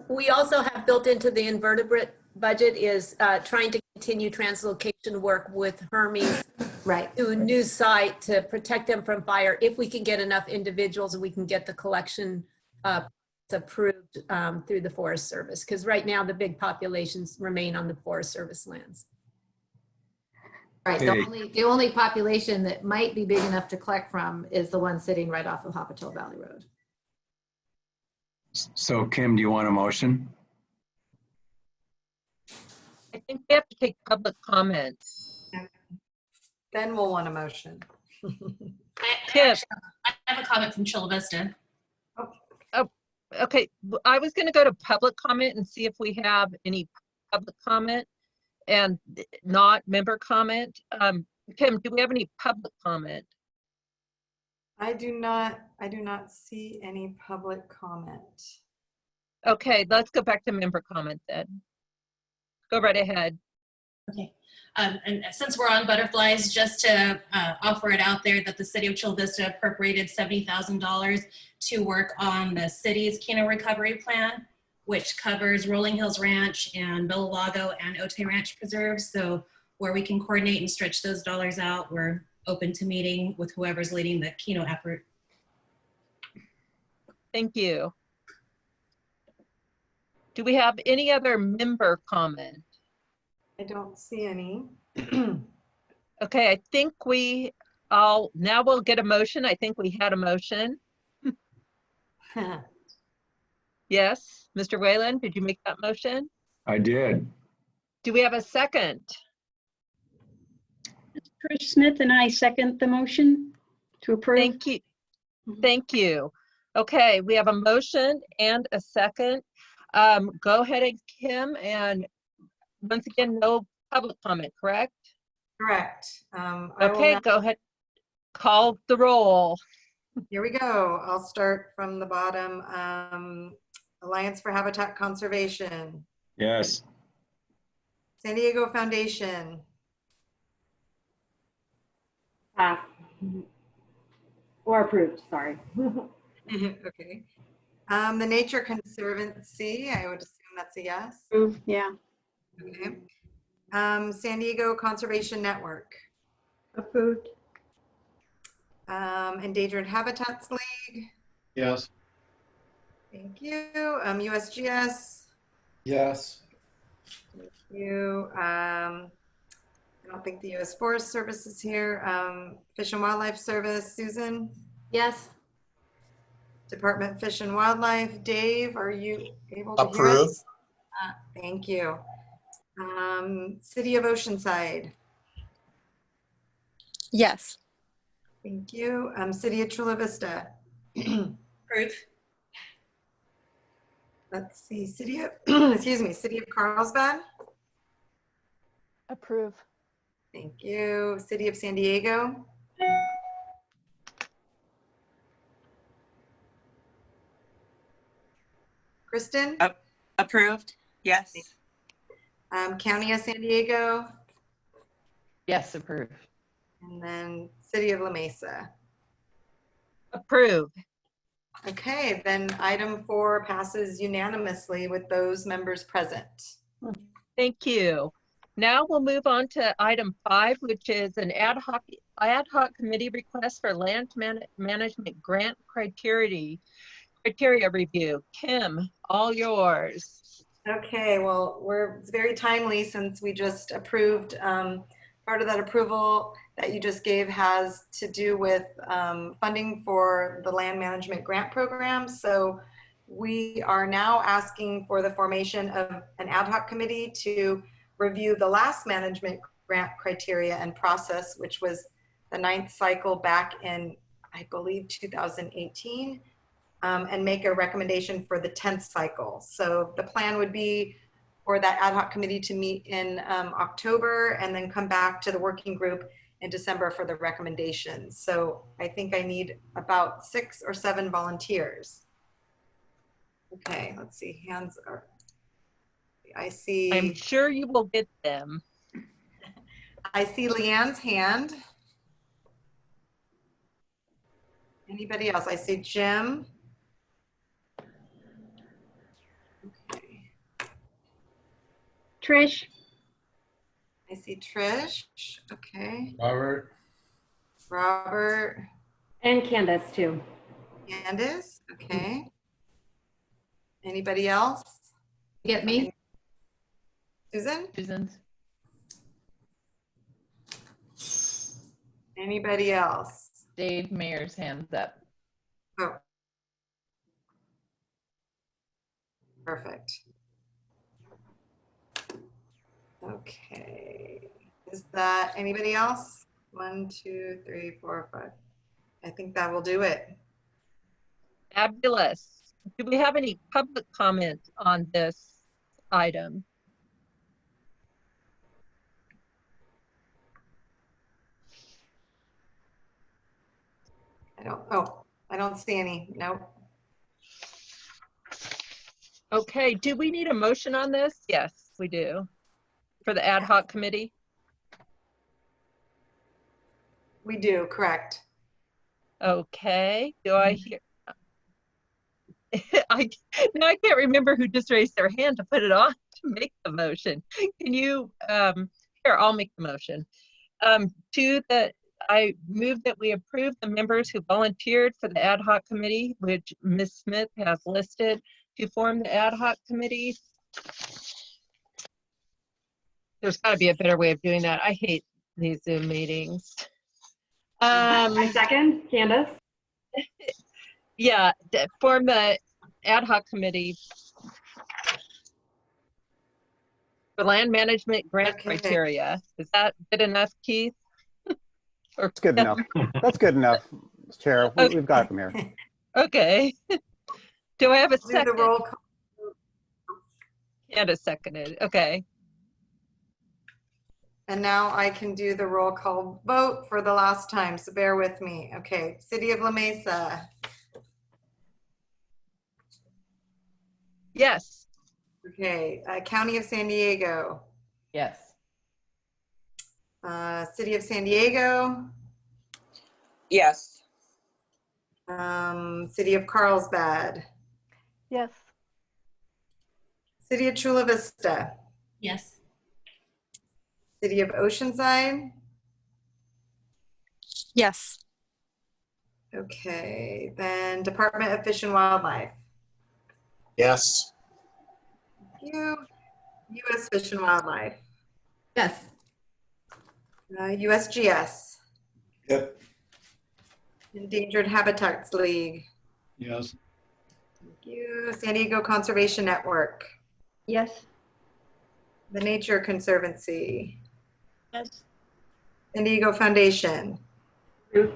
We also have built into the invertebrate budget is trying to continue translocation work with Hermes,
right,
to a new site to protect them from fire. If we can get enough individuals and we can get the collection approved through the Forest Service, because right now the big populations remain on the Forest Service lands.
right.
Okay.
The only population that might be big enough to collect from is the one sitting right off of Hopitel Valley Road.
So Kim, do you want a motion?
I think we have to take public comments.
Then we'll want a motion.
Kim,
I have a comment from Chula Vista.
okay, I was gonna go to public comment and see if we have any public comment and not member comment. Kim, do we have any public comment?
I do not see any public comment.
Okay, let's go back to member comment then. Go right ahead.
Okay. And since we're on butterflies, just to offer it out there that the city of Chula Vista appropriated $70,000 to work on the city's Keno recovery plan, which covers Rolling Hills Ranch and Bellalago and Otay Ranch preserves. So where we can coordinate and stretch those dollars out, we're open to meeting with whoever's leading the Keno effort.
Thank you. Do we have any other member comment?
I don't see any.
Okay, I think now we'll get a motion. I think we had a motion. Yes, Mr. Whalen, did you make that motion?
I did.
Do we have a second?
Trish Smith and I second the motion to approve.
Thank you. Thank you. Okay, we have a motion and a second. Go ahead, and Kim, and once again, no public comment, correct?
Correct.
Okay, go ahead. Call the roll.
Here we go. I'll start from the bottom. Alliance for Habitat Conservation,
Yes.
San Diego Foundation,
Or approved, sorry.
okay. The Nature Conservancy, I would assume that's a yes.
Approved, yeah.
Okay. San Diego Conservation Network,
Approved.
Endangered Habitats League,
Yes.
thank you. USGS,
Yes.
thank you. I don't think the U.S. Forest Service is here. Fish and Wildlife Service, Susan.
Yes.
Department of Fish and Wildlife, Dave, are you able to hear
Approve.
us? Thank you. City of Oceanside,
Yes.
thank you. City of Chula Vista.
Approve.
Let's see, City of, excuse me, City of Carlsbad.
Approve.
Thank you. City of San Diego. Kristen?
Approved. Yes.
County of San Diego,
Yes, approved.
and then City of La Mesa.
Approved.
Okay, then item 4 passes unanimously with those members present.
Thank you. Now we'll move on to item 5, which is an ad hoc committee request for land management grant criteria review. Kim, all yours.
Okay, well, it's very timely since we just approved, part of that approval that you just gave has to do with funding for the land management grant program. So we are now asking for the formation of an ad hoc committee to review the last management grant criteria and process, which was the 9th cycle back in, I believe, 2018. And make a recommendation for the 10th cycle. So the plan would be for that ad hoc committee to meet in October and then come back to the working group in December for the recommendations. So I think I need about 6 or 7 volunteers. Okay, let's see, hands are, I see.
I'm sure you will get them.
I see Leanne's hand. Anybody else? I see Jim.
Trish?
I see Trish. Okay.
Robert.
Robert.
And Candace too.
Candace. Okay. Anybody else?
Get me?
Susan?
Susan's.
Anybody else?
Dave Mayer's hands up.
Oh. Perfect. Okay. Is that anybody else? 1, 2, 3, 4, 5. I think that will do it.
Fabulous. Do we have any public comment on this item?
I don't see any. Nope.
Okay, do we need a motion on this? Yes, we do. For the ad hoc committee?
We do, correct.
Okay, do I hear? Now I can't remember who just raised their hand to put it on to make the motion. Can you, here, I'll make the motion. I move that we approve the members who volunteered for the ad hoc committee, which Ms. Smith has listed to form the ad hoc committee. There's got to be a better way of doing that. I hate these Zoom meetings.
I second, Candace.
Yeah, form the ad hoc committee for land management grant
Okay.
criteria. Is that good enough, Keith?
That's good enough. That's good enough, Chair. We've got it from here.
Okay. Do I have a
Do the
second?
roll call.
And a seconded. Okay.
And now I can do the roll call vote for the last time, so bear with me. Okay, City of La Mesa.
Yes.
Okay, County of San Diego.
Yes.
City of San Diego.
Yes.
City of Carlsbad.
Yes.
City of Chula Vista.
Yes.
City of Oceanside.
Yes.
Okay, then Department of Fish and Wildlife.
Yes.
Thank you. U.S. Fish and Wildlife.
Yes.
USGS.
Yep.
Endangered Habitats League.
Yes.
Thank you. San Diego Conservation Network.
Yes.
The Nature Conservancy.
Yes.
San Diego Foundation.
Approved.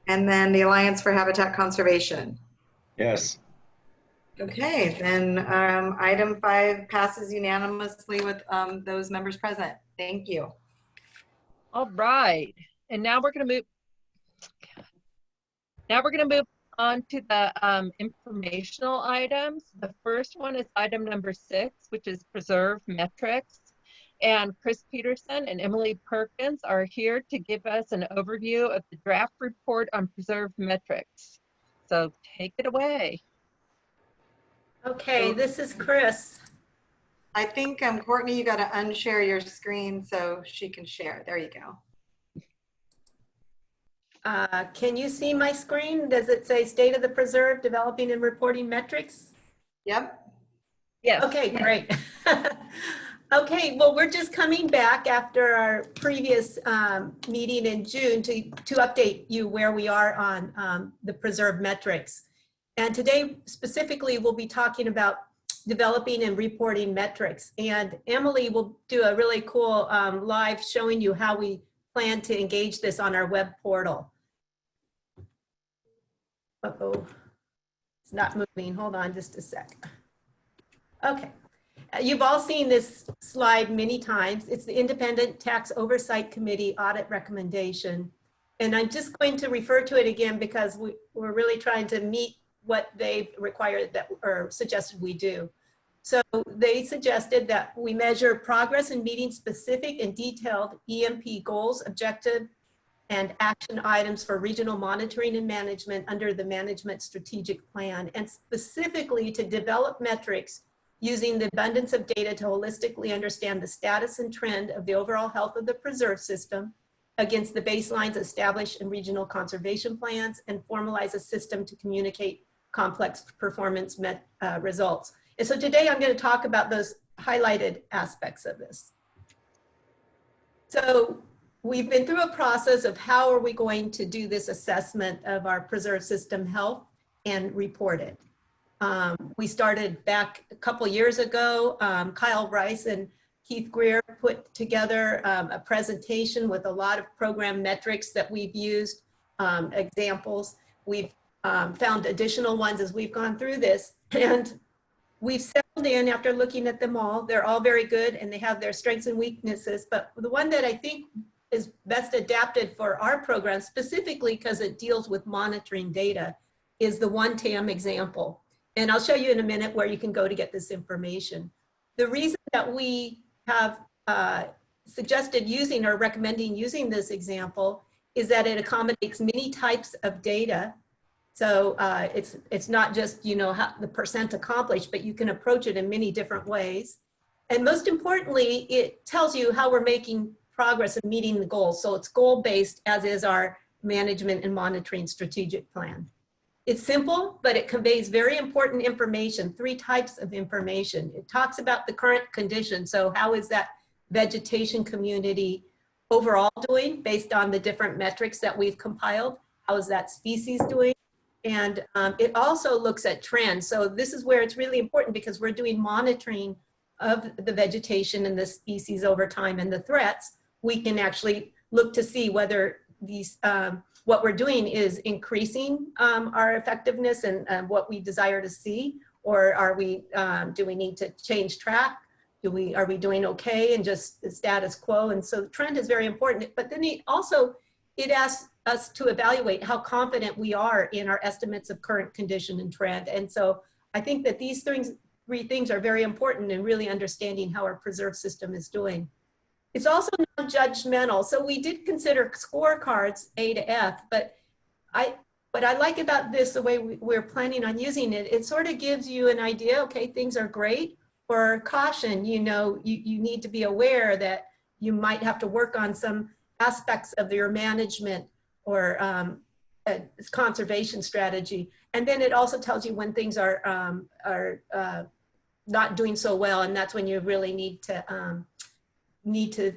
And then the Alliance for Habitat Conservation.
Yes.
Okay, then item 5 passes unanimously with those members present. Thank you.
All right. And now we're going to move. Now we're going to move on to the informational items. The first one is item number 6, which is preserve metrics. And Chris Peterson and Emily Perkins are here to give us an overview of the draft report on preserved metrics. So take it away.
Okay, this is Chris.
I think, Courtney, you got to unshare your screen so she can share. There you go.
Can you see my screen? Does it say State of the Preserve, Developing and Reporting Metrics?
Yep.
Yes.
Okay, great. Okay, well, we're just coming back after our previous meeting in June to update you where we are on the preserve metrics. And today, specifically, we'll be talking about developing and reporting metrics. And Emily will do a really cool live showing you how we plan to engage this on our web portal. Uh-oh, it's not moving. Hold on just a sec. Okay. You've all seen this slide many times. It's the Independent Tax Oversight Committee audit recommendation. And I'm just going to refer to it again because we're really trying to meet what they required that or suggested we do. So they suggested that we measure progress in meeting specific and detailed EMP goals, objective, and action items for regional monitoring and management under the management strategic plan, and specifically to develop metrics using the abundance of data to holistically understand the status and trend of the overall health of the preserve system against the baselines established in regional conservation plans and formalize a system to communicate complex performance results. And so today I'm going to talk about those highlighted aspects of this. So we've been through a process of how are we going to do this assessment of our preserve system health and report it. We started back a couple years ago. Kyle Rice and Keith Greer put together a presentation with a lot of program metrics that we've used, examples. We've found additional ones as we've gone through this. And we've settled in after looking at them all. They're all very good and they have their strengths and weaknesses. But the one that I think is best adapted for our program, specifically because it deals with monitoring data, is the one TAM example. And I'll show you in a minute where you can go to get this information. The reason that we have suggested using or recommending using this example is that it accommodates many types of data. So it's not just, you know, how the percent accomplished, but you can approach it in many different ways. And most importantly, it tells you how we're making progress in meeting the goals. So it's goal-based, as is our management and monitoring strategic plan. It's simple, but it conveys very important information, 3 types of information. It talks about the current condition. So how is that vegetation community overall doing based on the different metrics that we've compiled? How is that species doing? And it also looks at trends. So this is where it's really important because we're doing monitoring of the vegetation and the species over time and the threats. We can actually look to see whether these what we're doing is increasing our effectiveness and what we desire to see, or are we do we need to change track? Are we doing okay and just the status quo? And so the trend is very important. But then it asks us to evaluate how confident we are in our estimates of current condition and trend. And so I think that these 3 things are very important in really understanding how our preserve system is doing. It's also non-judgmental. So we did consider scorecards A to F, but what I like about this, the way we're planning on using it, it sort of gives you an idea, okay, things are great, or caution, you know, you need to be aware that you might have to work on some aspects of your management or conservation strategy. And then it also tells you when things are not doing so well, and that's when you really need to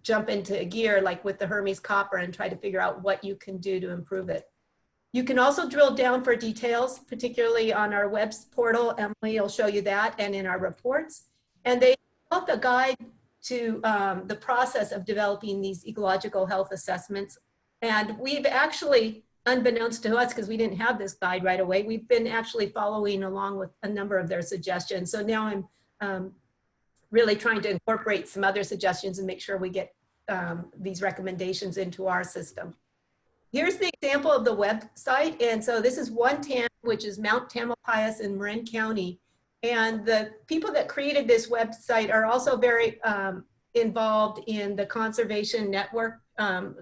jump into gear, like with the Hermes copper, and try to figure out what you can do to improve it. You can also drill down for details, particularly on our web portal. Emily will show you that, and in our reports. And they developed a guide to the process of developing these ecological health assessments. And we've actually, unbeknownst to us, because we didn't have this guide right away, we've been actually following along with a number of their suggestions. So now I'm really trying to incorporate some other suggestions and make sure we get these recommendations into our system. Here's the example of the website. And so this is one TAM, which is Mount Tamalpais in Marin County. And the people that created this website are also very involved in the conservation network,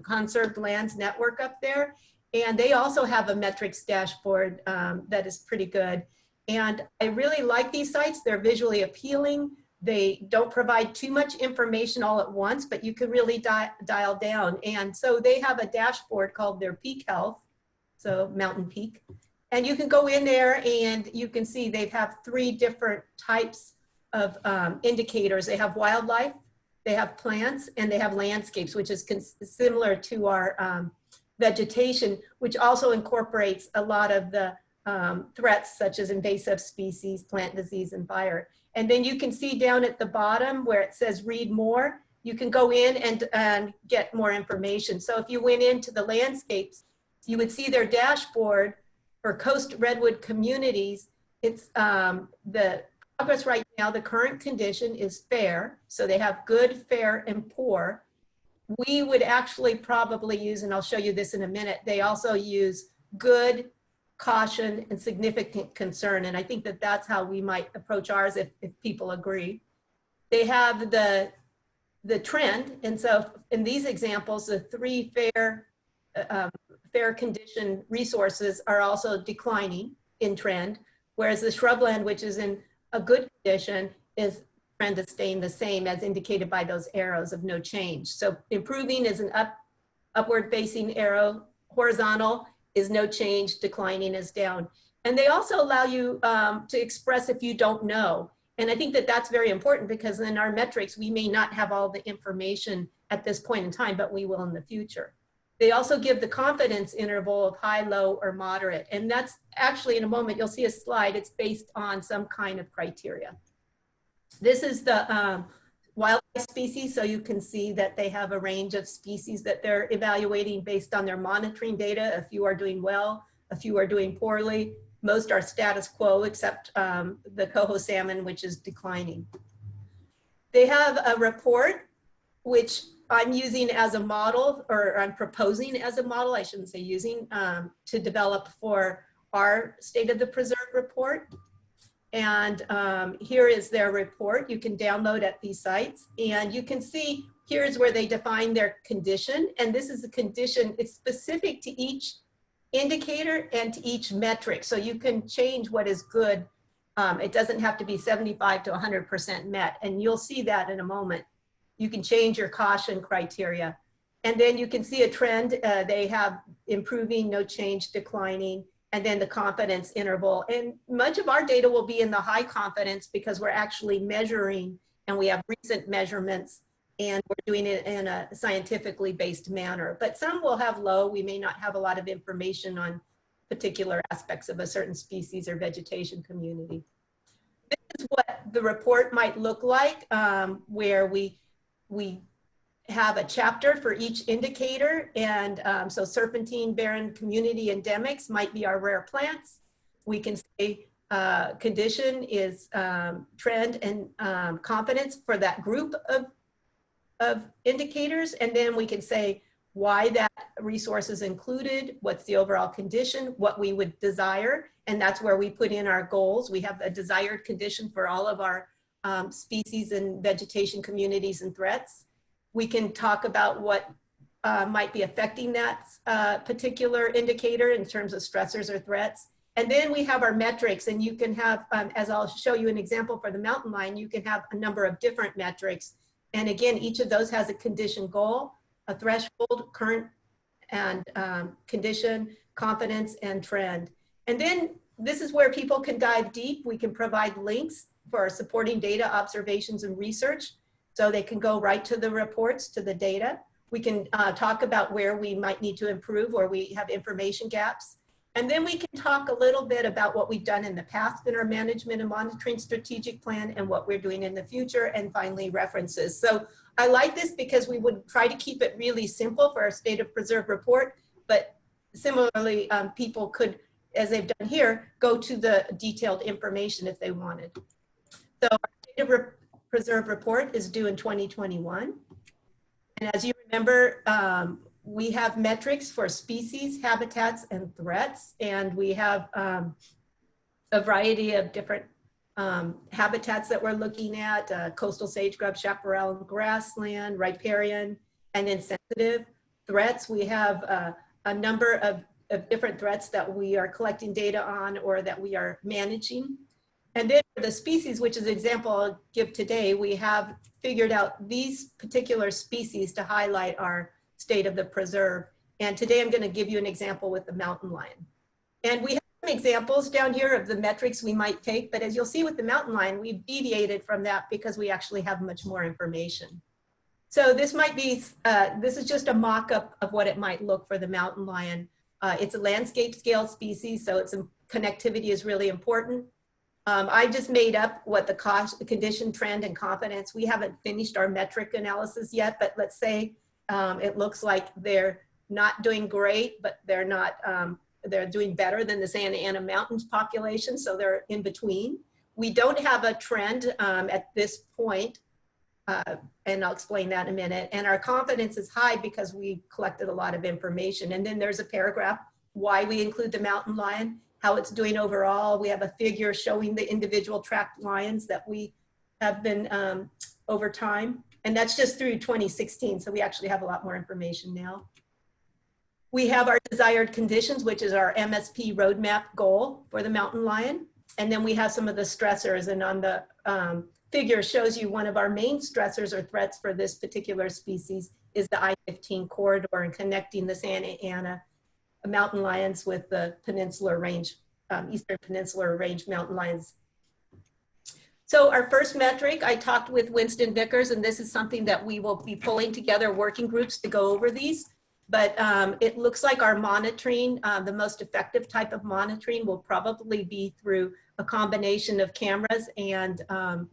Conserved Lands Network up there. And they also have a metrics dashboard that is pretty good. And I really like these sites. They're visually appealing. They don't provide too much information all at once, but you can really dial down. And so they have a dashboard called their Peak Health, so Mountain Peak. And you can go in there and you can see they have 3 different types of indicators. They have wildlife, they have plants, and they have landscapes, which is similar to our vegetation, which also incorporates a lot of the threats such as invasive species, plant disease, and fire. And then you can see down at the bottom where it says read more, you can go in and get more information. So if you went into the landscapes, you would see their dashboard for coast redwood communities. It's the progress right now, the current condition is fair. So they have good, fair, and poor. We would actually probably use, and I'll show you this in a minute, they also use good, caution, and significant concern. And I think that that's how we might approach ours if people agree. They have the trend. And so in these examples, the 3 fair condition resources are also declining in trend, whereas the shrubland, which is in a good condition, is trend is staying the same as indicated by those arrows of no change. So improving is an upward facing arrow, horizontal is no change, declining is down. And they also allow you to express if you don't know. And I think that that's very important because in our metrics, we may not have all the information at this point in time, but we will in the future. They also give the confidence interval of high, low, or moderate. And that's actually, in a moment, you'll see a slide. It's based on some kind of criteria. This is the wildlife species. So you can see that they have a range of species that they're evaluating based on their monitoring data. A few are doing well, a few are doing poorly. Most are status quo, except the coho salmon, which is declining. They have a report, which I'm using as a model, or I'm proposing as a model, I shouldn't say using, to develop for our State of the Preserve report. And here is their report. You can download at these sites. And you can see here's where they define their condition. And this is the condition, it's specific to each indicator and to each metric. So you can change what is good. It doesn't have to be 75 to 100% met. And you'll see that in a moment. You can change your caution criteria. And then you can see a trend. They have improving, no change, declining, and then the confidence interval. And much of our data will be in the high confidence because we're actually measuring and we have recent measurements and we're doing it in a scientifically based manner. But some will have low. We may not have a lot of information on particular aspects of a certain species or vegetation community. This is what the report might look like, where we have a chapter for each indicator. And so serpentine barren community endemics might be our rare plants. We can say condition is trend and confidence for that group of indicators. And then we can say why that resource is included, what's the overall condition, what we would desire. And that's where we put in our goals. We have a desired condition for all of our species and vegetation communities and threats. We can talk about what might be affecting that particular indicator in terms of stressors or threats. And then we have our metrics, and you can have, as I'll show you an example for the mountain lion, you can have a number of different metrics. And again, each of those has a condition goal, a threshold, current and condition, confidence, and trend. And then this is where people can dive deep. We can provide links for supporting data, observations, and research. So they can go right to the reports, to the data. We can talk about where we might need to improve or we have information gaps. And then we can talk a little bit about what we've done in the past in our management and monitoring strategic plan and what we're doing in the future, and finally references. So I like this because we would try to keep it really simple for our State of Preserve report, but similarly, people could, as they've done here, go to the detailed information if they wanted. So our State of Preserve report is due in 2021. And as you remember, we have metrics for species, habitats, and threats. And we have a variety of different habitats that we're looking at, coastal sage-grouse, chaparral, and grassland, riparian, and then sensitive threats. We have a number of different threats that we are collecting data on or that we are managing. And then for the species, which is an example I'll give today, we have figured out these particular species to highlight our State of the Preserve. And today I'm going to give you an example with the mountain lion. And we have some examples down here of the metrics we might take, but as you'll see with the mountain lion, we've deviated from that because we actually have much more information. So this might be, this is just a mock-up of what it might look for the mountain lion. It's a landscape scale species, so its connectivity is really important. I just made up what the condition, trend, and confidence. We haven't finished our metric analysis yet, but let's say it looks like they're not doing great, but they're not, they're doing better than the Santa Ana Mountains population, so they're in between. We don't have a trend at this point, and I'll explain that in a minute. And our confidence is high because we collected a lot of information. And then there's a paragraph why we include the mountain lion, how it's doing overall. We have a figure showing the individual tracked lions that we have been over time. And that's just through 2016. So we actually have a lot more information now. We have our desired conditions, which is our MSP roadmap goal for the mountain lion. And then we have some of the stressors, and on the figure shows you one of our main stressors or threats for this particular species is the I-15 corridor and connecting the Santa Ana mountain lions with the Peninsular Range, Eastern Peninsular Range mountain lions. So our first metric, I talked with Winston Vickers, and this is something that we will be pulling together working groups to go over these. but it looks like our monitoring, the most effective type of monitoring will probably be through a combination of cameras and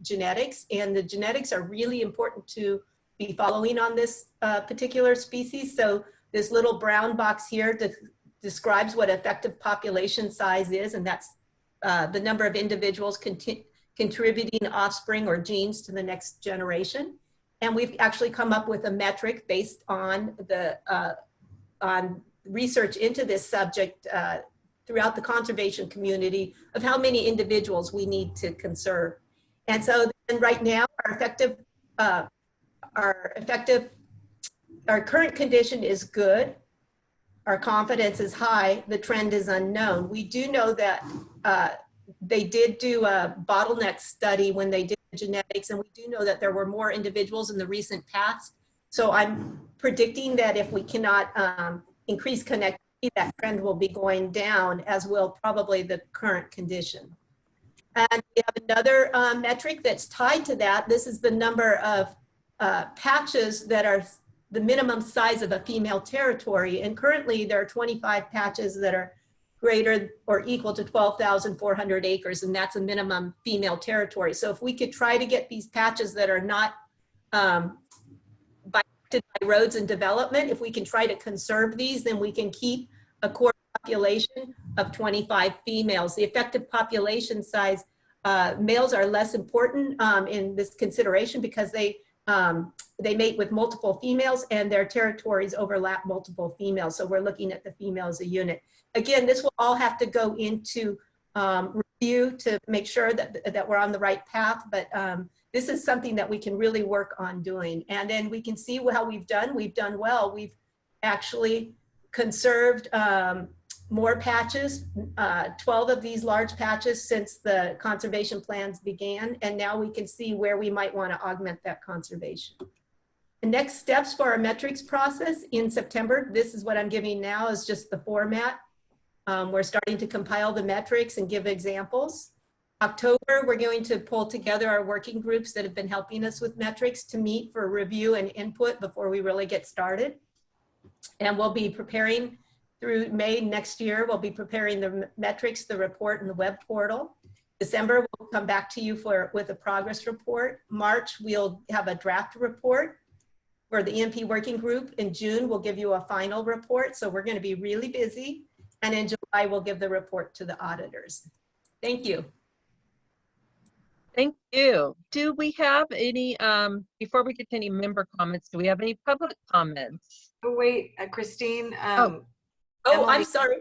genetics. And the genetics are really important to be following on this particular species. So this little brown box here describes what effective population size is, and that's the number of individuals contributing offspring or genes to the next generation. And we've actually come up with a metric based on on research into this subject throughout the conservation community of how many individuals we need to conserve. And so then right now, our current condition is good. Our confidence is high. The trend is unknown. We do know that they did do a bottleneck study when they did genetics, and we do know that there were more individuals in the recent past. So I'm predicting that if we cannot increase connectivity, that trend will be going down, as will probably the current condition. And we have another metric that's tied to that. This is the number of patches that are the minimum size of a female territory. And currently there are 25 patches that are greater or equal to 12,400 acres, and that's a minimum female territory. So if we could try to get these patches that are not by roads and development, if we can try to conserve these, then we can keep a core population of 25 females. The effective population size, males are less important in this consideration because they mate with multiple females and their territories overlap multiple females. So we're looking at the female as a unit. Again, this will all have to go into review to make sure that we're on the right path, but this is something that we can really work on doing. And then we can see how we've done. We've done well. We've actually conserved more patches, 12 of these large patches since the conservation plans began. And now we can see where we might want to augment that conservation. The next steps for our metrics process in September, this is what I'm giving now, is just the format. We're starting to compile the metrics and give examples. October, we're going to pull together our working groups that have been helping us with metrics to meet for review and input before we really get started. And we'll be preparing through May next year. We'll be preparing the metrics, the report, and the web portal. December, we'll come back to you with a progress report. March, we'll have a draft report for the EMP working group. In June, we'll give you a final report. So we're going to be really busy. And in July, we'll give the report to the auditors. Thank you.
Thank you. Do we have any, before we get to any member comments, do we have any public comments?
Oh, wait, Christine.
Oh, I'm sorry.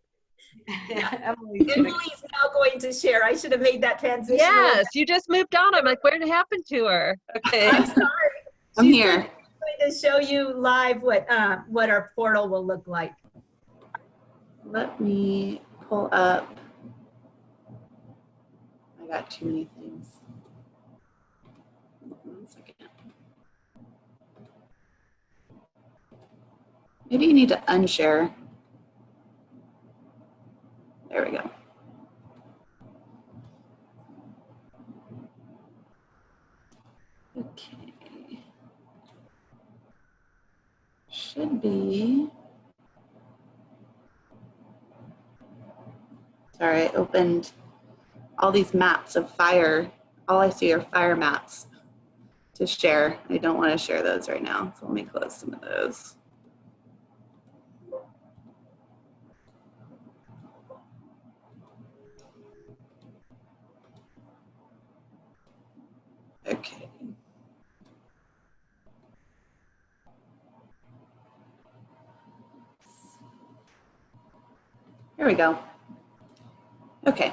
Emily's now going to share. I should have made that transition.
Yes, you just moved on. I'm like, what happened to her? Okay.
I'm sorry.
I'm here.
Going to show you live what our portal will look like.
Let me pull up. I got too many things. 1 second. Maybe you need to unshare. There we go. Okay. Should be. Sorry, I opened all these maps of fire. All I see are fire maps to share. I don't want to share those right now, so let me close some of those. Okay. Here we go. Okay.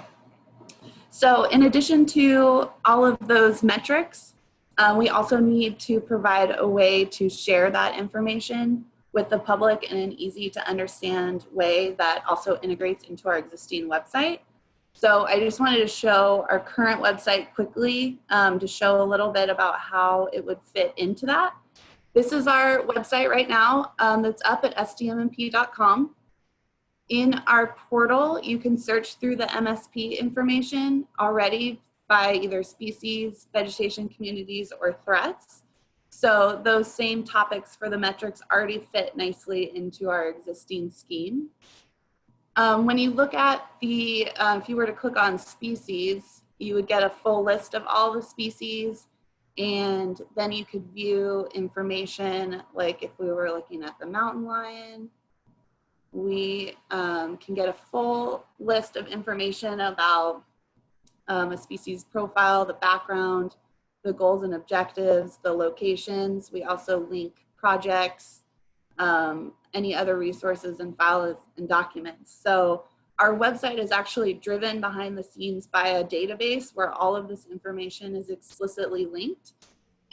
So in addition to all of those metrics, we also need to provide a way to share that information with the public in an easy to understand way that also integrates into our existing website. So I just wanted to show our current website quickly to show a little bit about how it would fit into that. This is our website right now that's up at sdmmp.com. In our portal, you can search through the MSP information already by either species, vegetation communities, or threats. So those same topics for the metrics already fit nicely into our existing scheme. When you look at the, if you were to click on species, you would get a full list of all the species, and then you could view information like if we were looking at the mountain lion, we can get a full list of information about a species profile, the background, the goals and objectives, the locations. We also link projects, any other resources and files and documents. So our website is actually driven behind the scenes by a database where all of this information is explicitly linked.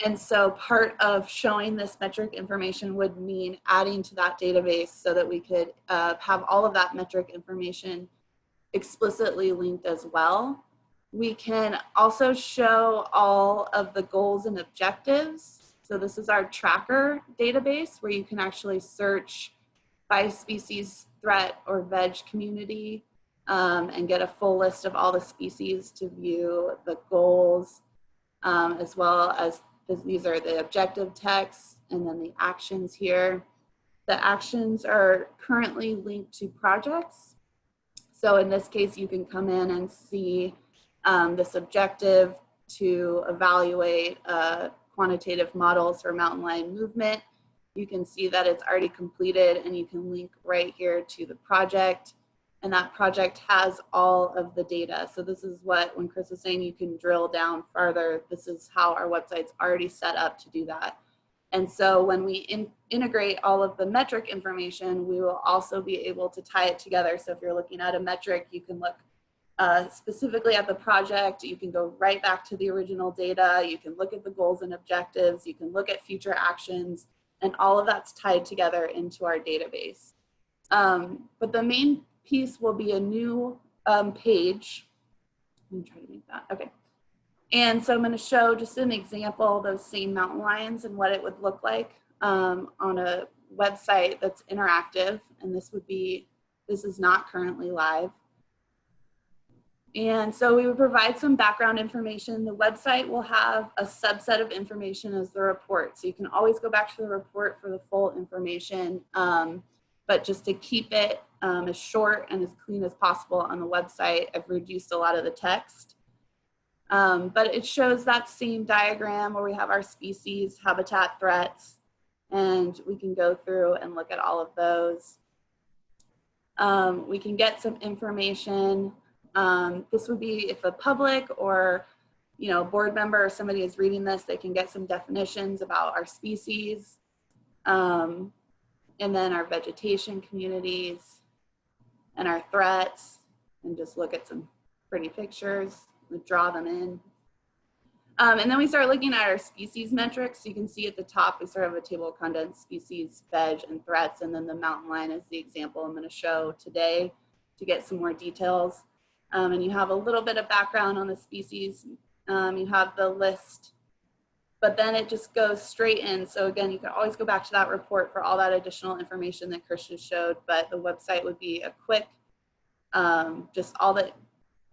And so part of showing this metric information would mean adding to that database so that we could have all of that metric information explicitly linked as well. We can also show all of the goals and objectives. So this is our tracker database where you can actually search by species, threat, or veg community and get a full list of all the species to view the goals, as well as these are the objective texts and then the actions here. The actions are currently linked to projects. So in this case, you can come in and see this objective to evaluate quantitative models for mountain lion movement. You can see that it's already completed and you can link right here to the project, and that project has all of the data. So this is what, when Chris was saying you can drill down farther, this is how our website's already set up to do that. And so when we integrate all of the metric information, we will also be able to tie it together. So if you're looking at a metric, you can look specifically at the project, you can go right back to the original data, you can look at the goals and objectives, you can look at future actions, and all of that's tied together into our database. But the main piece will be a new page. Let me try to make that, okay. And so I'm going to show just an example of those same mountain lions and what it would look like on a website that's interactive. And this is not currently live. And so we would provide some background information. The website will have a subset of information as the report. So you can always go back to the report for the full information. But just to keep it as short and as clean as possible on the website, I've reduced a lot of the text. But it shows that same diagram where we have our species, habitat, threats, and we can go through and look at all of those. We can get some information. This would be if a public or board member or somebody is reading this, they can get some definitions about our species, and then our vegetation communities and our threats, and just look at some pretty pictures, draw them in. And then we start looking at our species metrics. So you can see at the top, we sort of have a table of contents, species, veg, and threats, and then the mountain lion is the example I'm going to show today to get some more details. And you have a little bit of background on the species. You have the list, but then it just goes straight in. So again, you can always go back to that report for all that additional information that Christian showed, but the website would be a quick, just all the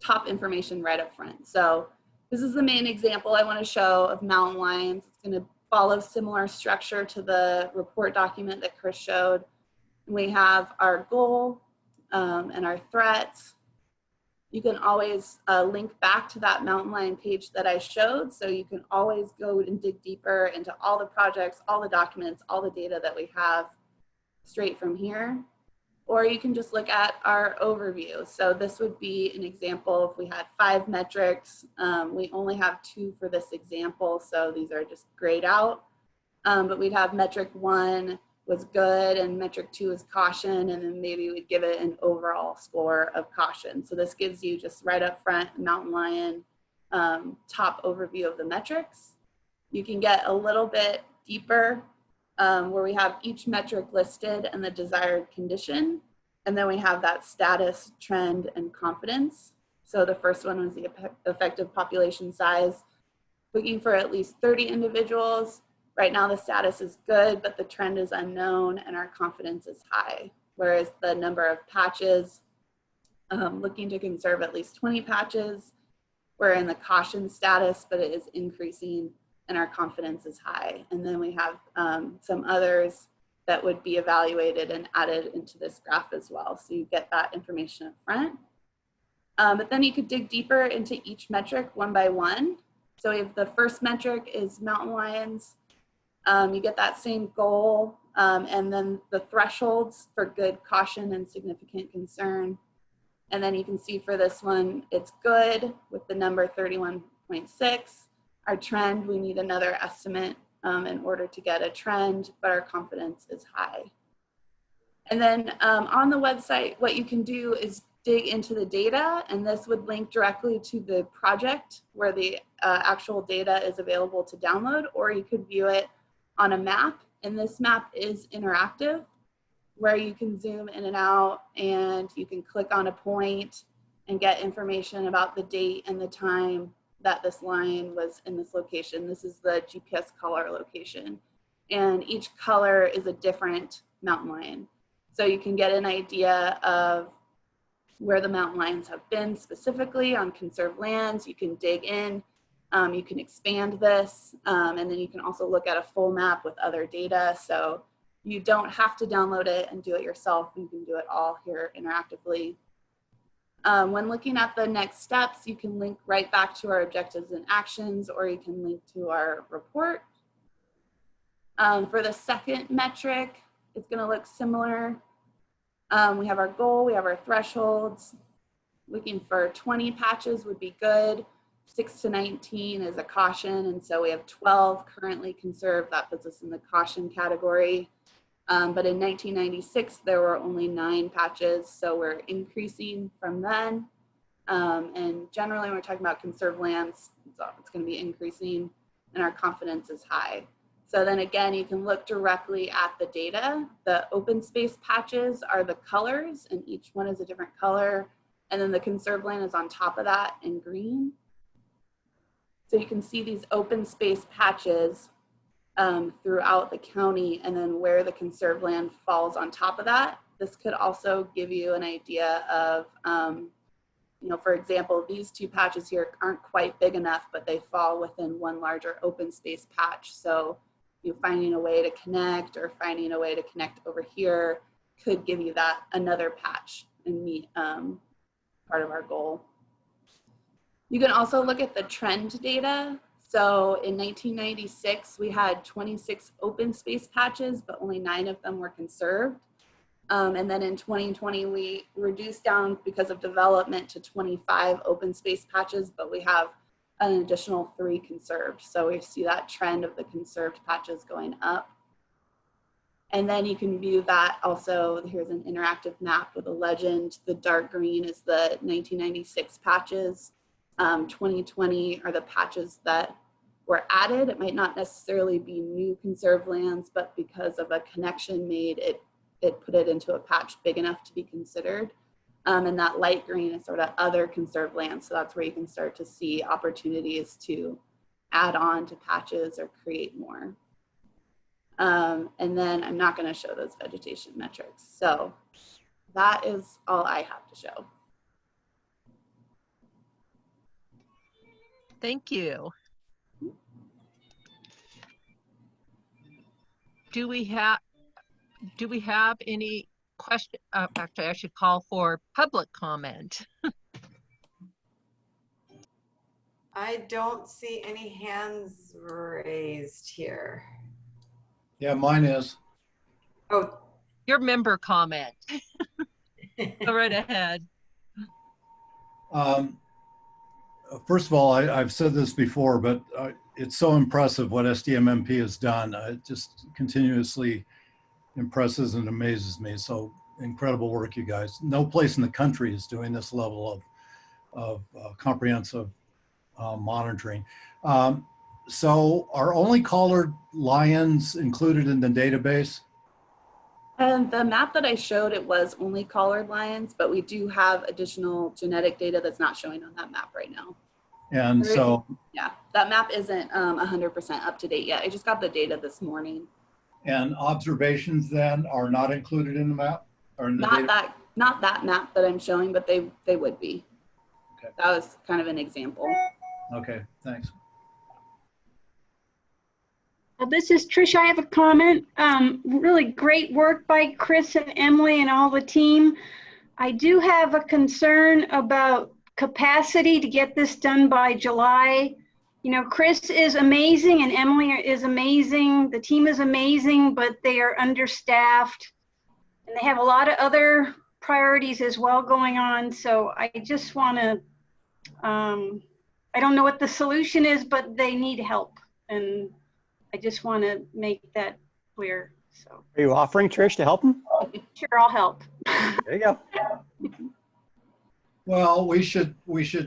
top information right up front. So this is the main example I want to show of mountain lions. It's going to follow similar structure to the report document that Chris showed. We have our goal and our threats. You can always link back to that mountain lion page that I showed. So you can always go and dig deeper into all the projects, all the documents, all the data that we have straight from here. Or you can just look at our overview. So this would be an example if we had 5 metrics. We only have 2 for this example, so these are just grayed out. But we'd have metric 1 was good and metric 2 is caution, and then maybe we'd give it an overall score of caution. So this gives you just right up front mountain lion top overview of the metrics. You can get a little bit deeper where we have each metric listed and the desired condition. And then we have that status, trend, and confidence. So the first one was the effective population size, looking for at least 30 individuals. Right now the status is good, but the trend is unknown and our confidence is high. Whereas the number of patches, looking to conserve at least 20 patches. We're in the caution status, but it is increasing. and our confidence is high. And then we have some others that would be evaluated and added into this graph as well. So you get that information up front. But then you could dig deeper into each metric one by one. So if the first metric is mountain lions, you get that same goal, and then the thresholds for good, caution, and significant concern. And then you can see for this one, it's good with the number 31.6. Our trend, we need another estimate in order to get a trend, but our confidence is high. And then on the website, what you can do is dig into the data, and this would link directly to the project where the actual data is available to download, or you could view it on a map. And this map is interactive, where you can zoom in and out, and you can click on a point and get information about the date and the time that this lion was in this location. This is the GPS color location, and each color is a different mountain lion. So you can get an idea of where the mountain lions have been specifically on conserved lands. You can dig in, you can expand this, and then you can also look at a full map with other data. So you don't have to download it and do it yourself. You can do it all here interactively. When looking at the next steps, you can link right back to our objectives and actions, or you can link to our report. For the second metric, it's going to look similar. We have our goal, we have our thresholds. Looking for 20 patches would be good. 6 to 19 is a caution, and so we have 12 currently conserved. That puts us in the caution category. But in 1996, there were only 9 patches, so we're increasing from then. And generally, when we're talking about conserved lands, it's going to be increasing, and our confidence is high. So then again, you can look directly at the data. The open space patches are the colors, and each one is a different color. And then the conserved land is on top of that in green. So you can see these open space patches throughout the county, and then where the conserved land falls on top of that. This could also give you an idea of, for example, these 2 patches here aren't quite big enough, but they fall within one larger open space patch. So finding a way to connect, or finding a way to connect over here could give you that another patch and meet part of our goal. You can also look at the trend data. So in 1996, we had 26 open space patches, but only 9 of them were conserved. And then in 2020, we reduced down because of development to 25 open space patches, but we have an additional 3 conserved. So we see that trend of the conserved patches going up. And then you can view that also. Here's an interactive map with a legend. The dark green is the 1996 patches. 2020 are the patches that were added. It might not necessarily be new conserved lands, but because of a connection made, it put it into a patch big enough to be considered. And that light green is sort of other conserved lands. So that's where you can start to see opportunities to add on to patches or create more. And then I'm not going to show those vegetation metrics. So that is all I have to show.
Thank you. Do we have any question? Actually, I should call for public comment.
I don't see any hands raised here.
Yeah, mine is.
Oh,
Your member comment. Go right ahead.
First of all, I've said this before, but it's so impressive what SDMMP has done. It just continuously impresses and amazes me. So incredible work, you guys. No place in the country is doing this level of comprehensive monitoring. So are only collared lions included in the database?
And the map that I showed, it was only collared lions, but we do have additional genetic data that's not showing on that map right now.
And so,
yeah, that map isn't 100% up to date yet. I just got the data this morning.
and observations then are not included in the map? Or in the
Not that map that I'm showing, but they would be.
Okay.
That was kind of an example.
Okay, thanks.
This is Trish. I have a comment. Really great work by Chris and Emily and all the team. I do have a concern about capacity to get this done by July. You know, Chris is amazing and Emily is amazing. The team is amazing, but they are understaffed and they have a lot of other priorities as well going on. So I just want to, I don't know what the solution is, but they need help. And I just want to make that clear. So
Are you offering, Trish, to help them?
sure, I'll help.
There you go.
Well, we should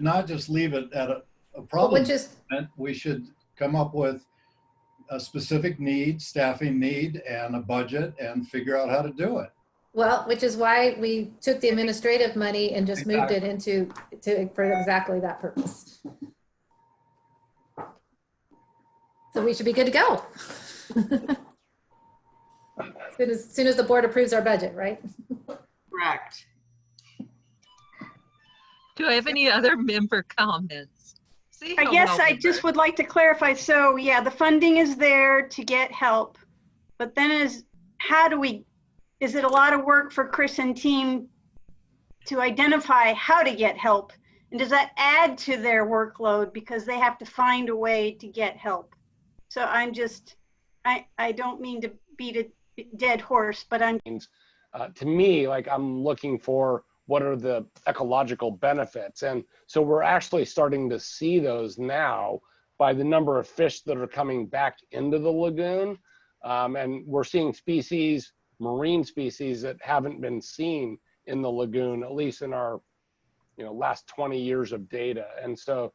not just leave it at a problem.
Which is,
We should come up with a specific need, staffing need, and a budget, and figure out how to do it.
well, which is why we took the administrative money and just moved it for exactly that purpose. So we should be good to go. As soon as the board approves our budget, right?
Correct.
Do I have any other member comments? See
I
how
guess
well
I
we
just
work.
would like to clarify. So yeah, the funding is there to get help, but then is it a lot of work for Chris and team to identify how to get help? And does that add to their workload because they have to find a way to get help? So I'm just, I don't mean to beat a dead horse, but I'm.
To me, like I'm looking for what are the ecological benefits. And so we're actually starting to see those now by the number of fish that are coming back into the lagoon. And we're seeing species, marine species that haven't been seen in the lagoon, at least in our last 20 years of data. And so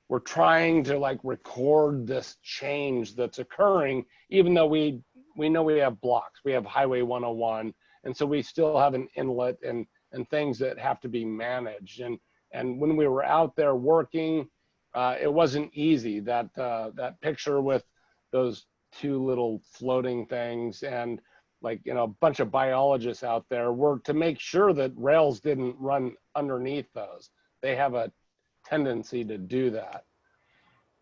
we're trying to like record this change that's occurring, even though we know we have blocks, we have Highway 101, and so we still have an inlet and things that have to be managed. And when we were out there working, it wasn't easy. That picture with those two little floating things and a bunch of biologists out there were to make sure that rails didn't run underneath those. They have a tendency to do that.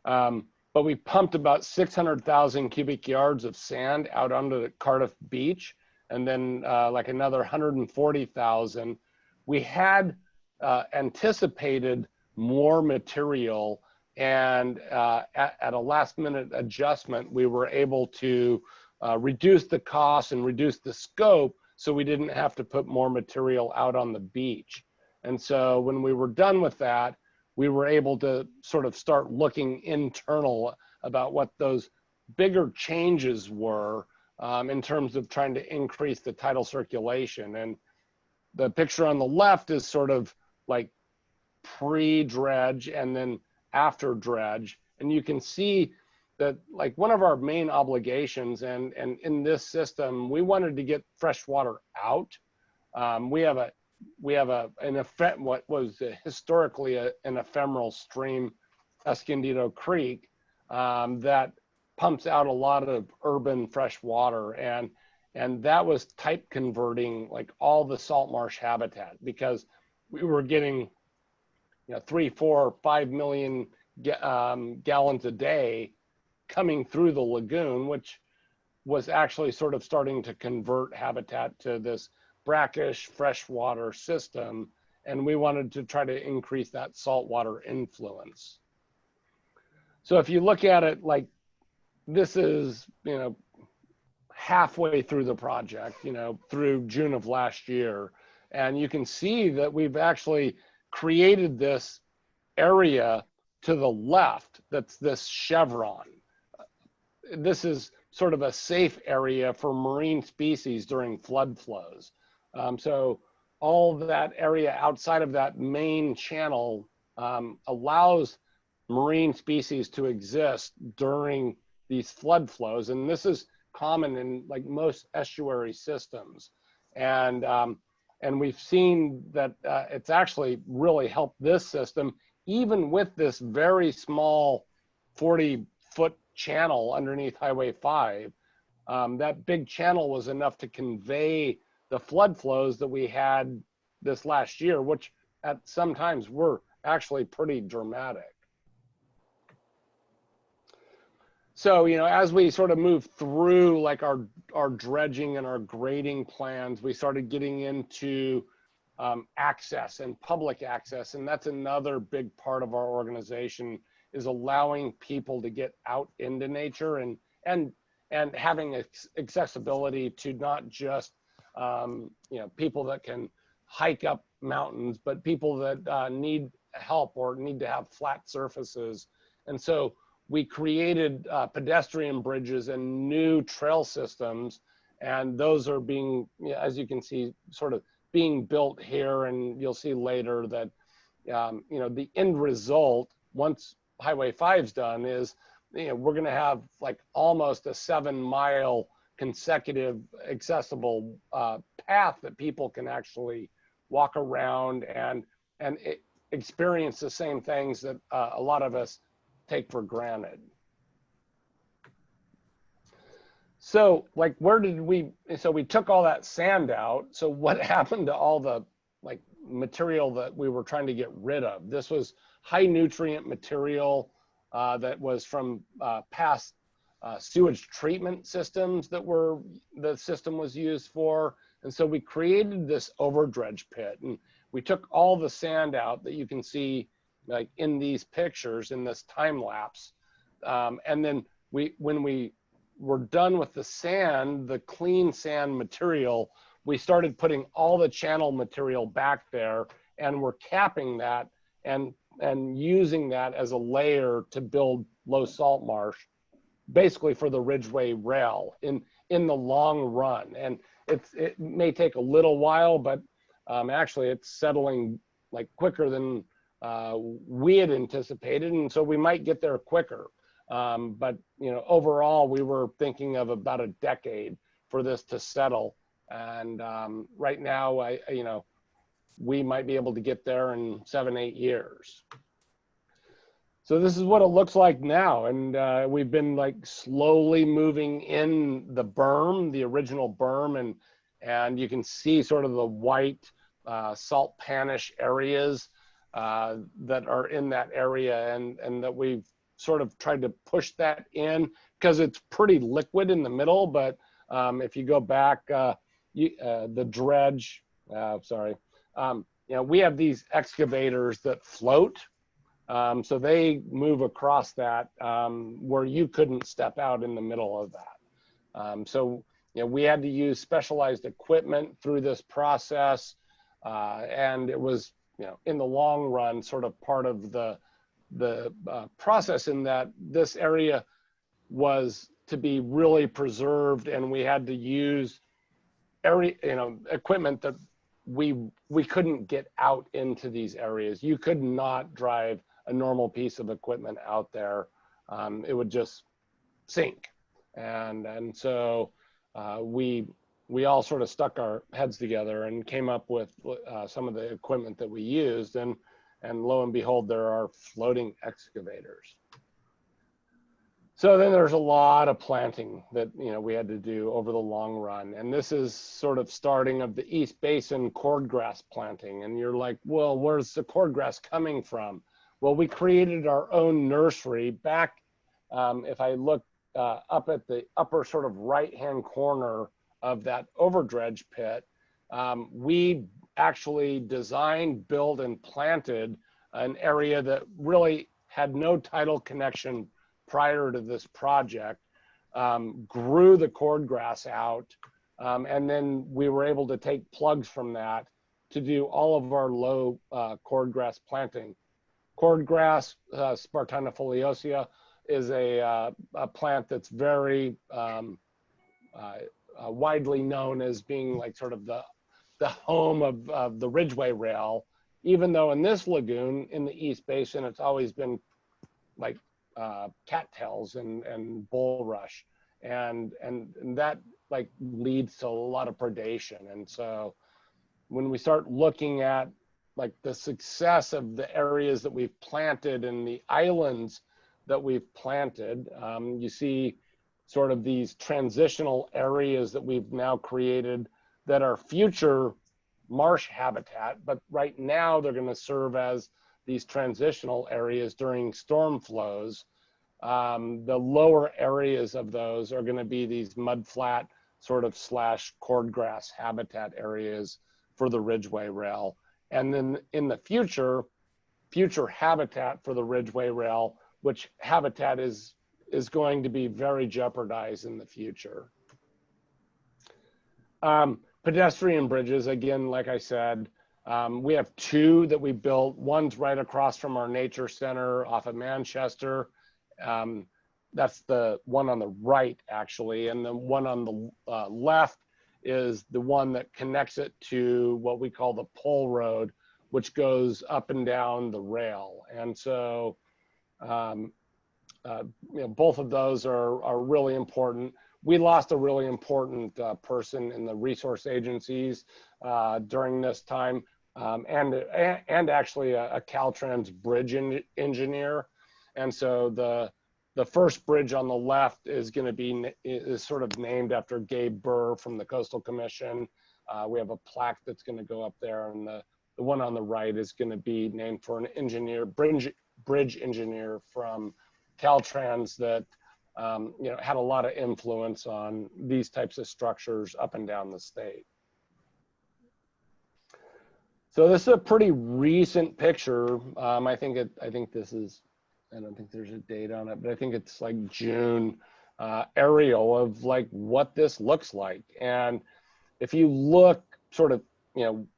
But we pumped about 600,000 cubic yards of sand out onto the Cardiff Beach, and then like another 140,000. We had anticipated more material, and at a last minute adjustment, we were able to reduce the cost and reduce the scope so we didn't have to put more material out on the beach. And so when we were done with that, we were able to sort of start looking internal about what those bigger changes were in terms of trying to increase the tidal circulation. And the picture on the left is sort of like pre-dredge and then after dredge. And you can see that like one of our main obligations and in this system, we wanted to get fresh water out. We have what was historically an ephemeral stream, Escondido Creek, that pumps out a lot of urban fresh water, and that was type converting like all the salt marsh habitat, because we were getting 3, 4, 5 million gallons a day coming through the lagoon, which was actually sort of starting to convert habitat to this brackish freshwater system, and we wanted to try to increase that saltwater influence. So if you look at it like this is, halfway through the project, through June of last year, and you can see that we've actually created this area to the left that's this chevron. This is sort of a safe area for marine species during flood flows. So all of that area outside of that main channel allows marine species to exist during these flood flows. And this is common in like most estuary systems. And we've seen that it's actually really helped this system, even with this very small 40-foot channel underneath Highway 5. That big channel was enough to convey the flood flows that we had this last year, which at some times were actually pretty dramatic. So, you know, as we sort of move through like our dredging and our grading plans, we started getting into access and public access. And that's another big part of our organization, is allowing people to get out into nature and having accessibility to not just, you know, people that can hike up mountains, but people that need help or need to have flat surfaces. And so we created pedestrian bridges and new trail systems, and those are being, as you can see, sort of being built here. And you'll see later that, you know, the end result, once Highway 5's done, is, you know, we're going to have like almost a 7-mile consecutive accessible path that people can actually walk around and experience the same things that a lot of us take for granted. So like, where did we, so we took all that sand out. So what happened to all the like material that we were trying to get rid of? This was high nutrient material that was from past sewage treatment systems that the system was used for. And so we created this overdredge pit, and we took all the sand out that you can see like in these pictures in this time lapse. And then when we were done with the sand, the clean sand material, we started putting all the channel material back there, and we're capping that and using that as a layer to build low salt marsh, basically for the Ridgeway Rail in the long run. And it may take a little while, but actually it's settling like quicker than we had anticipated, and so we might get there quicker. But you know, overall, we were thinking of about a decade for this to settle, and right now, you know, we might be able to get there in 7-8 years. So this is what it looks like now, and we've been like slowly moving in the berm, the original berm, and you can see sort of the white salt panish areas that are in that area, and that we've sort of tried to push that in because it's pretty liquid in the middle. But if you go back, the dredge, you know, we have these excavators that float. So they move across that where you couldn't step out in the middle of that. So, you know, we had to use specialized equipment through this process. And it was, you know, in the long run, sort of part of the process, in that this area was to be really preserved, and we had to use equipment that we couldn't get out into these areas. You could not drive a normal piece of equipment out there. It would just sink. And so we all sort of stuck our heads together and came up with some of the equipment that we used, and lo and behold, there are floating excavators. So then there's a lot of planting that, you know, we had to do over the long run. And this is sort of starting of the East Basin cordgrass planting. And you're like, well, where's the cordgrass coming from? Well, we created our own nursery back, if I look up at the upper sort of right-hand corner of that overdredge pit, we actually designed, built, and planted an area that really had no tidal connection prior to this project, grew the cordgrass out, and then we were able to take plugs from that to do all of our low cordgrass planting. Cordgrass, Spartina foliosea, is a plant that's very widely known as being like sort of the home of the Ridgeway Rail, even though in this lagoon in the East Basin, it's always been like cattails and bulrush, and that like leads to a lot of predation. And so when we start looking at like the success of the areas that we've planted and the islands that we've planted, you see sort of these transitional areas that we've now created that are future marsh habitat, but right now they're going to serve as these transitional areas during storm flows. The lower areas of those are going to be these mudflat sort of / cordgrass habitat areas for the Ridgeway Rail. And then in the future habitat for the Ridgeway Rail, which habitat is going to be very jeopardized in the future. Pedestrian bridges, again, like I said, we have 2 that we built. One's right across from our nature center off of Manchester. That's the one on the right, actually. And the one on the left is the one that connects it to what we call the Pole Road, which goes up and down the rail. And so, both of those are really important. We lost a really important person in the resource agencies during this time, and actually a Caltrans bridge engineer. And so the first bridge on the left is going to be sort of named after Gabe Burr from the Coastal Commission. We have a plaque that's going to go up there, and the one on the right is going to be named for an engineer, bridge engineer from Caltrans that had a lot of influence on these types of structures up and down the state. So this is a pretty recent picture. I think this is, I don't think there's a date on it, but I think it's like June aerial of like what this looks like. And if you look sort of,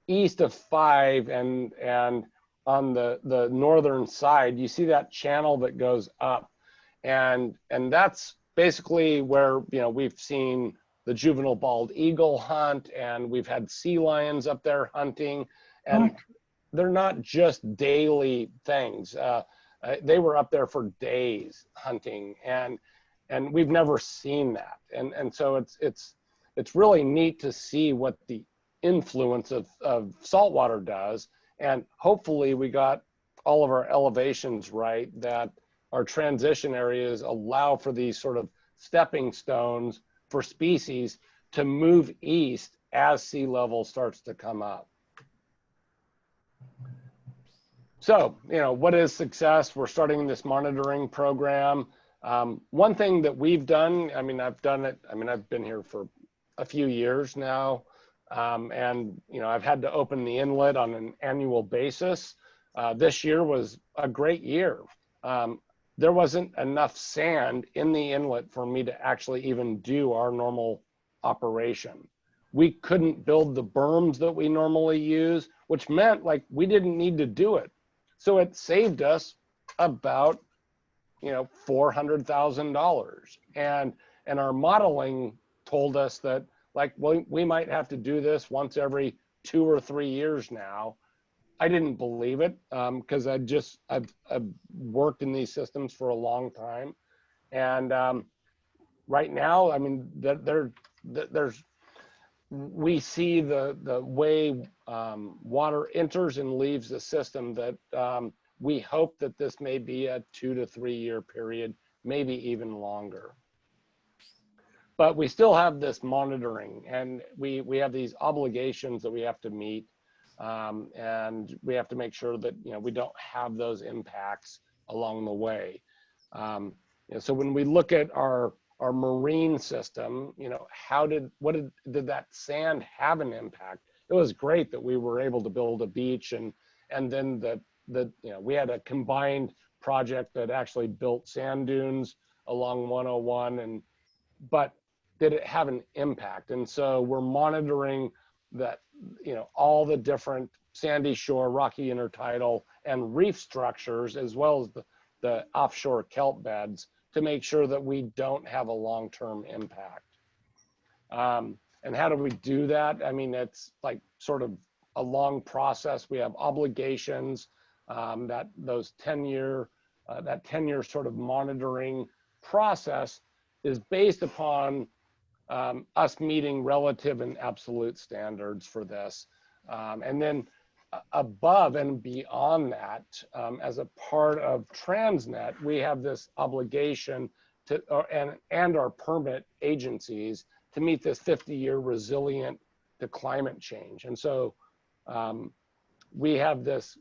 east of 5 and on the northern side, you see that channel that goes up. And that's basically where, we've seen the juvenile bald eagle hunt, and we've had sea lions up there hunting. And they're not just daily things. They were up there for days hunting, and we've never seen that. And so it's really neat to see what the influence of saltwater does. And hopefully we got all of our elevations right, that our transition areas allow for these sort of stepping stones for species to move east as sea level starts to come up. So, what is success? We're starting this monitoring program. One thing that we've done, I've done it, I've been here for a few years now, and, I've had to open the inlet on an annual basis. This year was a great year. There wasn't enough sand in the inlet for me to actually even do our normal operation. We couldn't build the berms that we normally use, which meant like we didn't need to do it. So it saved us about, $400,000. And our modeling told us that like, we might have to do this once every 2 or 3 years now. I didn't believe it because I've worked in these systems for a long time. And right now, we see the way water enters and leaves the system that we hope that this may be a 2 to 3 year period, maybe even longer. But we still have this monitoring, and we have these obligations that we have to meet, and we have to make sure that we don't have those impacts along the way. So when we look at our marine system, did that sand have an impact? It was great that we were able to build a beach, and then we had a combined project that actually built sand dunes along 101, but did it have an impact? And so we're monitoring that, all the different sandy shore, rocky intertidal, and reef structures, as well as the offshore kelp beds, to make sure that we don't have a long-term impact. And how do we do that? It's like sort of a long process. We have obligations that those 10-year sort of monitoring process is based upon us meeting relative and absolute standards for this. And then above and beyond that, as a part of Transnet, we have this obligation to, and our permit agencies to meet this 50-year resilient to climate change. And so we have this,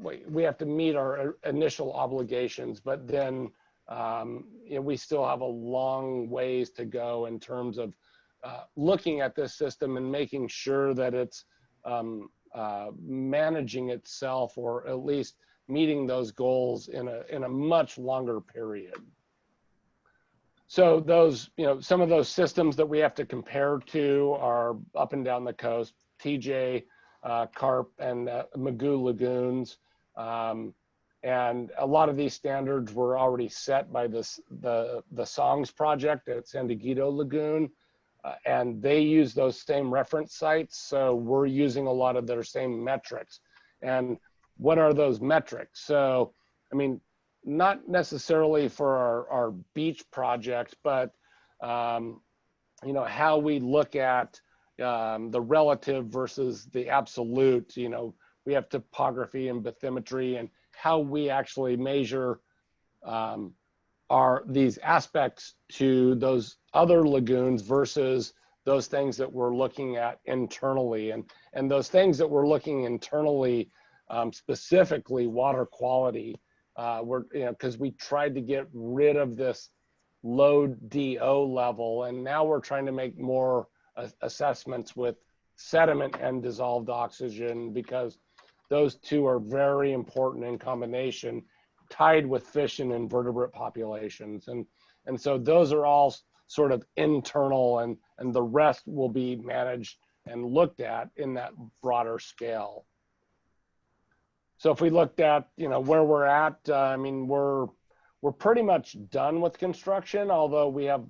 we have to meet our initial obligations, but then we still have a long ways to go in terms of looking at this system and making sure that it's managing itself, or at least meeting those goals in a much longer period. So those, some of those systems that we have to compare to are up and down the coast, TJ, Carp, and Magoo lagoons. And a lot of these standards were already set by the Songs project at San Diego Lagoon. And they use those same reference sites. So we're using a lot of their same metrics. And what are those metrics? So, I mean, not necessarily for our beach project, but, how we look at the relative versus the absolute. We have topography and bathymetry, and how we actually measure these aspects to those other lagoons versus those things that we're looking at internally. And those things that we're looking internally, specifically water quality, because we tried to get rid of this low DO level, and now we're trying to make more assessments with sediment and dissolved oxygen, because those two are very important in combination, tied with fish and invertebrate populations. And so those are all sort of internal, and the rest will be managed and looked at in that broader scale. So if we looked at, where we're at, I mean, we're pretty much done with construction, although we have,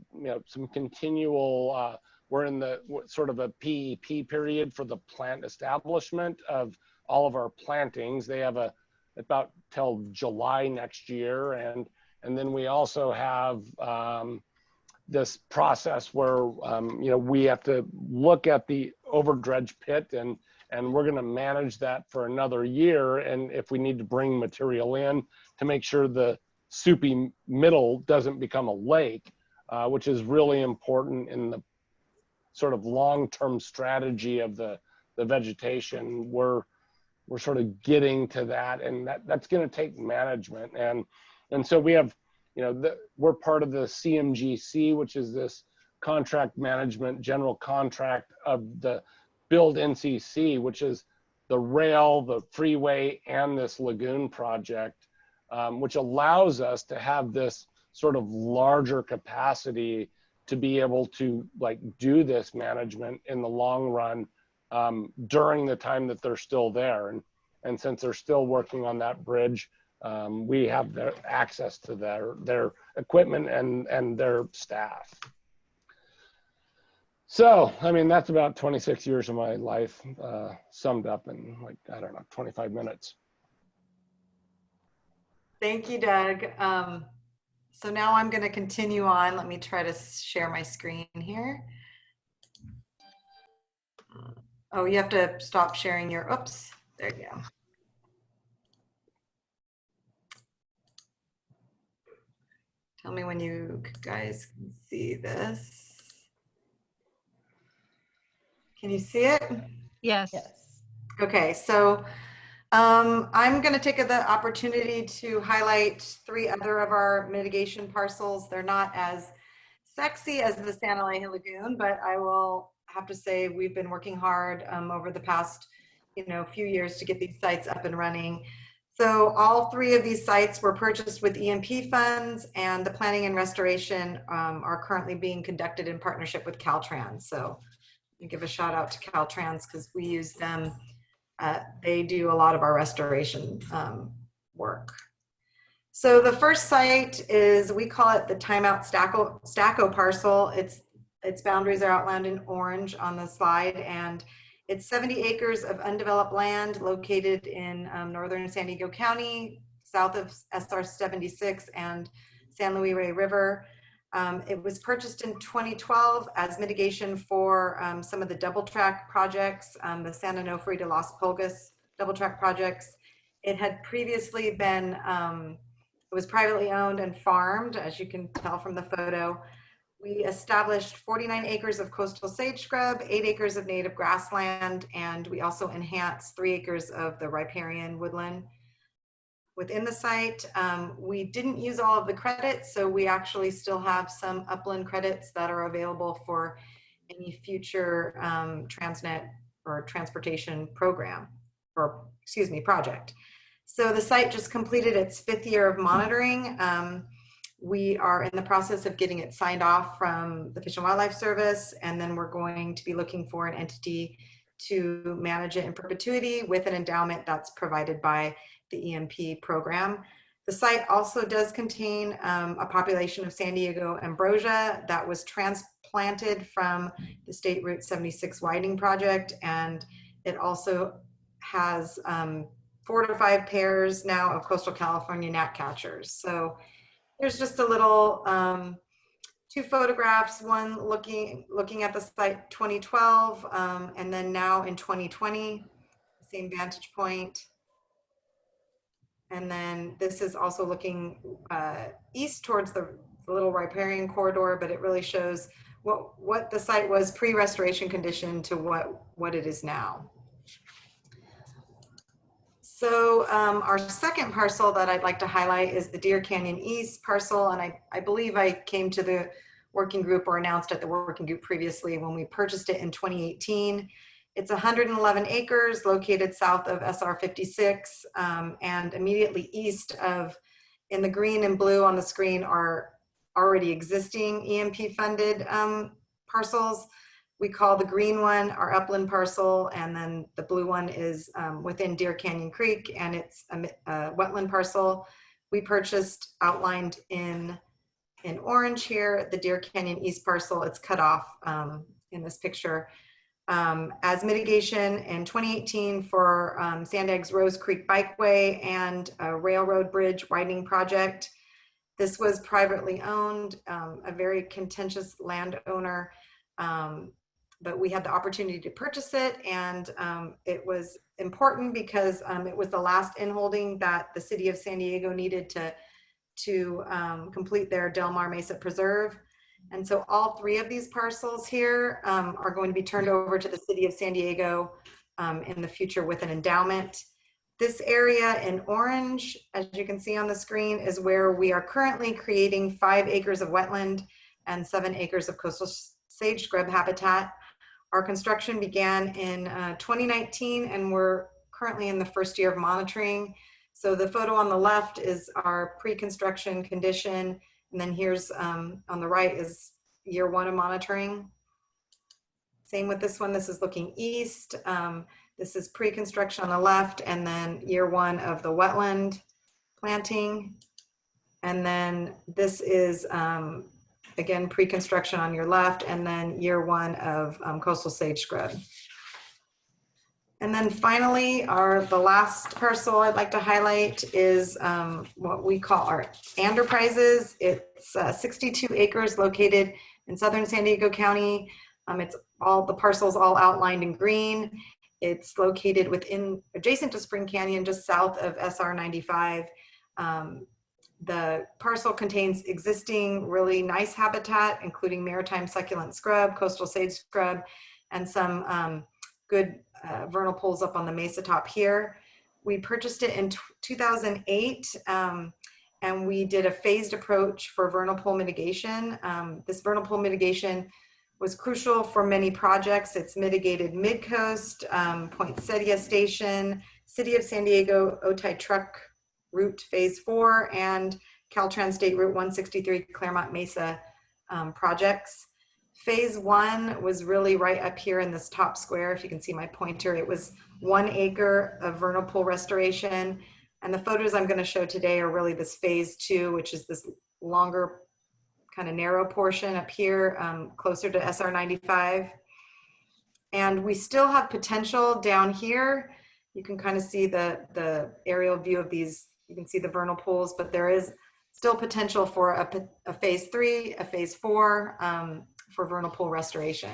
some continual, we're in the sort of a PEP period for the plant establishment of all of our plantings. They have about till July next year. And then we also have this process where, we have to look at the overdredge pit, and we're going to manage that for another year. And if we need to bring material in to make sure the soupy middle doesn't become a lake, which is really important in the sort of long-term strategy of the vegetation, we're sort of getting to that, and that's going to take management. And so we have, we're part of the CMGC, which is this contract management general contract of the Build NCC, which is the rail, the freeway, and this lagoon project, which allows us to have this sort of larger capacity to be able to do this management in the long run, during the time that they're still there. And since they're still working on that bridge, we have their access to their equipment and their staff. So, I mean, that's about 26 years of my life, summed up in 25 minutes.
Thank you, Doug. So now I'm going to continue on. Let me try to share my screen here. Oh, you have to stop sharing your, oops, there you go. Tell me when you guys can see this. Can you see it?
Yes.
Okay, so I'm going to take the opportunity to highlight 3 other of our mitigation parcels. They're not as sexy as the Santa Elena Lagoon, but I will have to say we've been working hard over the past few years to get these sites up and running. So all 3 of these sites were purchased with EMP funds, and the planning and restoration are currently being conducted in partnership with Caltrans. So I give a shout out to Caltrans because we use them. They do a lot of our restoration work. So the first site is, we call it the Timeout Stacko parcel. Its boundaries are outlined in orange on the slide, and it's 70 acres of undeveloped land located in northern San Diego County, south of SR 76 and San Luis Rey River. It was purchased in 2012 as mitigation for some of the double track projects, the San Onofre to Las Pulgas double track projects. It had previously been, it was privately owned and farmed, as you can tell from the photo. We established 49 acres of coastal sage scrub, 8 acres of native grassland, and we also enhanced 3 acres of the riparian woodland within the site. We didn't use all of the credits, so we actually still have some upland credits that are available for any future Transnet or transportation program, or excuse me, project. So the site just completed its 5th year of monitoring. We are in the process of getting it signed off from the Fish and Wildlife Service, and then we're going to be looking for an entity to manage it in perpetuity with an endowment that's provided by the EMP program. The site also does contain a population of San Diego ambrosia that was transplanted from the State Route 76 widening project, and it also has 4 to 5 pairs now of coastal California gnatcatchers. So there's just a little 2 photographs, one looking at the site 2012, and then now in 2020, same vantage point. And then this is also looking east towards the little riparian corridor, but it really shows what the site was pre-restoration condition to what it is now. So our second parcel that I'd like to highlight is the Deer Canyon East parcel. And I believe I came to the working group or announced at the working group previously when we purchased it in 2018. It's 111 acres located south of SR 56 and immediately east of, in the green and blue on the screen, are already existing EMP funded parcels. We call the green one our upland parcel, and then the blue one is within Deer Canyon Creek, and it's a wetland parcel. We purchased, outlined in orange here, the Deer Canyon East parcel. It's cut off in this picture as mitigation in 2018 for Sandag's Rose Creek Bikeway and a railroad bridge widening project. This was privately owned, a very contentious landowner, but we had the opportunity to purchase it, and it was important because it was the last inholding that the city of San Diego needed to complete their Del Mar Mesa Preserve. And so all 3 of these parcels here are going to be turned over to the city of San Diego in the future with an endowment. This area in orange, as you can see on the screen, is where we are currently creating 5 acres of wetland and 7 acres of coastal sage scrub habitat. Our construction began in 2019, and we're currently in the 1st year of monitoring. So the photo on the left is our pre-construction condition, and then here's on the right is year 1 of monitoring. Same with this one. This is looking east. This is pre-construction on the left, and then year 1 of the wetland planting. And then this is, again, pre-construction on your left, and then year 1 of coastal sage scrub. And then finally, the last parcel I'd like to highlight is what we call our enterprises. It's 62 acres located in southern San Diego County. It's all the parcels all outlined in green. It's located adjacent to Spring Canyon, just south of SR 95. The parcel contains existing really nice habitat, including maritime succulent scrub, coastal sage scrub, and some good vernal pools up on the mesa top here. We purchased it in 2008, and we did a phased approach for vernal pool mitigation. This vernal pool mitigation was crucial for many projects. It's mitigated Mid-Coast, Poinsettia Station, City of San Diego Otay Truck Route Phase 4, and Caltrans State Route 163 Claremont Mesa projects. Phase 1 was really right up here in this top square. If you can see my pointer, it was 1 acre of vernal pool restoration. And the photos I'm going to show today are really this Phase 2, which is this longer kind of narrow portion up here, closer to SR 95. And we still have potential down here. You can kind of see the aerial view of these. You can see the vernal pools, but there is still potential for a Phase 3, a Phase 4, for vernal pool restoration.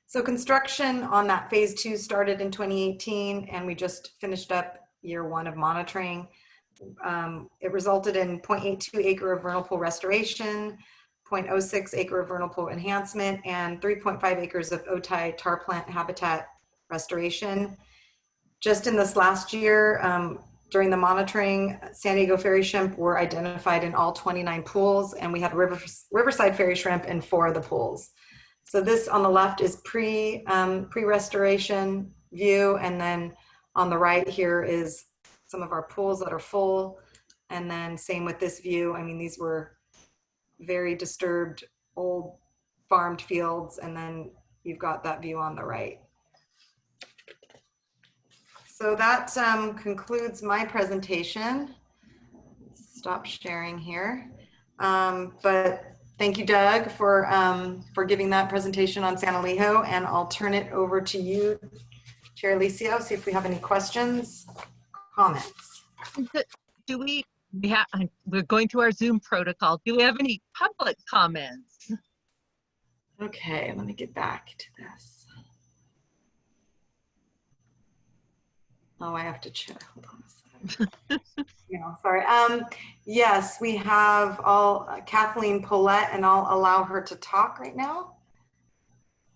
So construction on that Phase 2 started in 2018, and we just finished up year 1 of monitoring. It resulted in 0.82 acre of vernal pool restoration, 0.06 acre of vernal pool enhancement, and 3.5 acres of otay tar plant habitat restoration. Just in this last year, during the monitoring, San Diego Ferry shrimp were identified in all 29 pools, and we had Riverside Ferry shrimp in 4 of the pools. So this on the left is pre-restoration view, and then on the right here is some of our pools that are full, and then same with this view. I mean, these were very disturbed old farmed fields, and then you've got that view on the right. So that concludes my presentation. Stop sharing here. But thank you, Doug, for giving that presentation on San Elijo, and I'll turn it over to you, Chair Alicio, see if we have any questions, comments.
We're going through our Zoom protocol. Do we have any public comments?
Okay, let me get back to this. Oh, I have to check. Hold on a second. No, sorry. Yes, we have Kathleen Paulette, and I'll allow her to talk right now.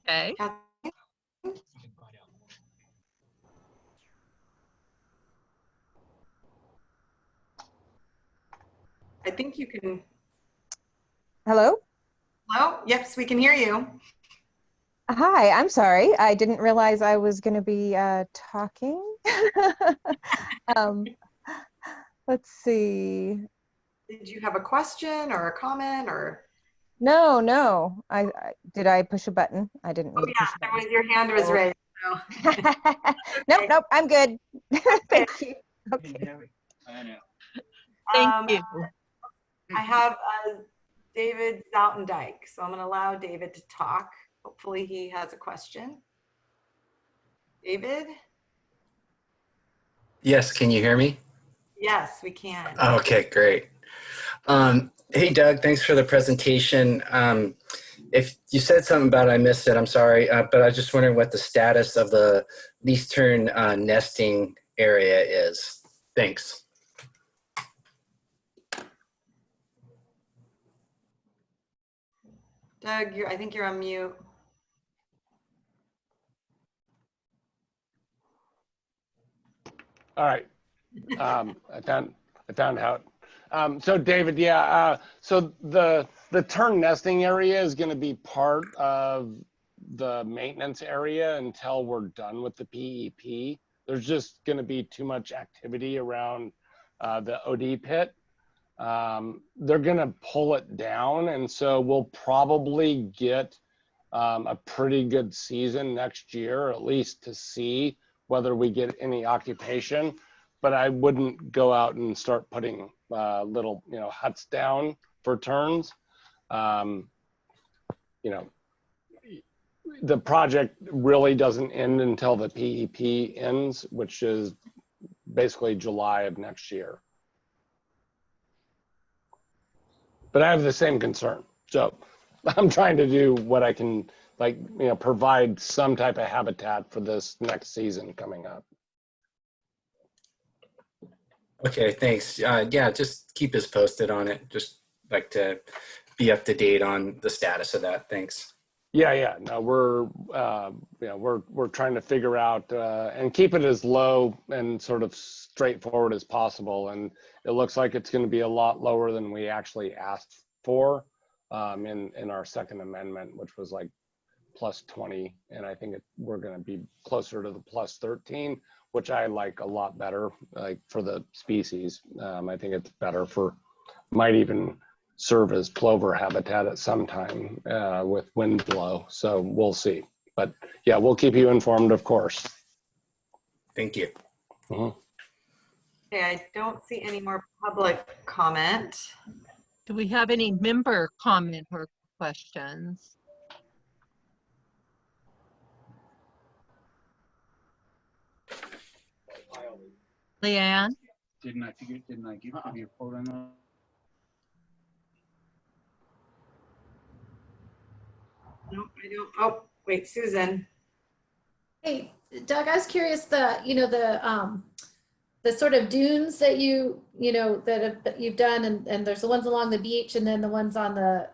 Okay.
Kathleen? I think you can.
Hello?
Hello? Yes, we can hear you.
Hi, I'm sorry. I didn't realize I was going to be talking. Let's see.
Did you have a question or a comment or?
No. Did I push a button? I didn't mean
Oh,
to
yeah,
push a button.
your hand was raised. So.
Nope, I'm good. Thank you. Okay.
Thank you.
I have David Zoutendijk, so I'm going to allow David to talk. Hopefully he has a question. David?
Yes, can you hear me?
Yes, we can.
Okay, great. Hey, Doug, thanks for the presentation. If you said something about it, I missed it, I'm sorry, but I was just wondering what the status of the least-turn nesting area is. Thanks.
Doug, I think you're on mute.
All right. I found out. So David, yeah. So the tern nesting area is going to be part of the maintenance area until we're done with the PEP. There's just going to be too much activity around the OD pit. They're going to pull it down, and so we'll probably get a pretty good season next year, at least to see whether we get any occupation. But I wouldn't go out and start putting little, huts down for terns. The project really doesn't end until the PEP ends, which is basically July of next year. But I have the same concern. So I'm trying to do what I can, provide some type of habitat for this next season coming up.
Okay, thanks. Yeah, just keep us posted on it. Just like to be up to date on the status of that. Thanks.
Yeah. No, we're trying to figure out and keep it as low and sort of straightforward as possible. And it looks like it's going to be a lot lower than we actually asked for in our second amendment, which was like +20, and I think we're going to be closer to the +13, which I like a lot better, like for the species. I think it's better might even serve as plover habitat at some time with wind blow. So we'll see. But yeah, we'll keep you informed, of course.
Thank you.
Okay, I don't see any more public comment.
Do we have any member comment or questions? Leanne?
Didn't I give you a quote on that?
No, I don't. Oh, wait, Susan.
Hey, Doug, I was curious, the sort of dunes that you've done, and there's the ones along the beach and then the ones on the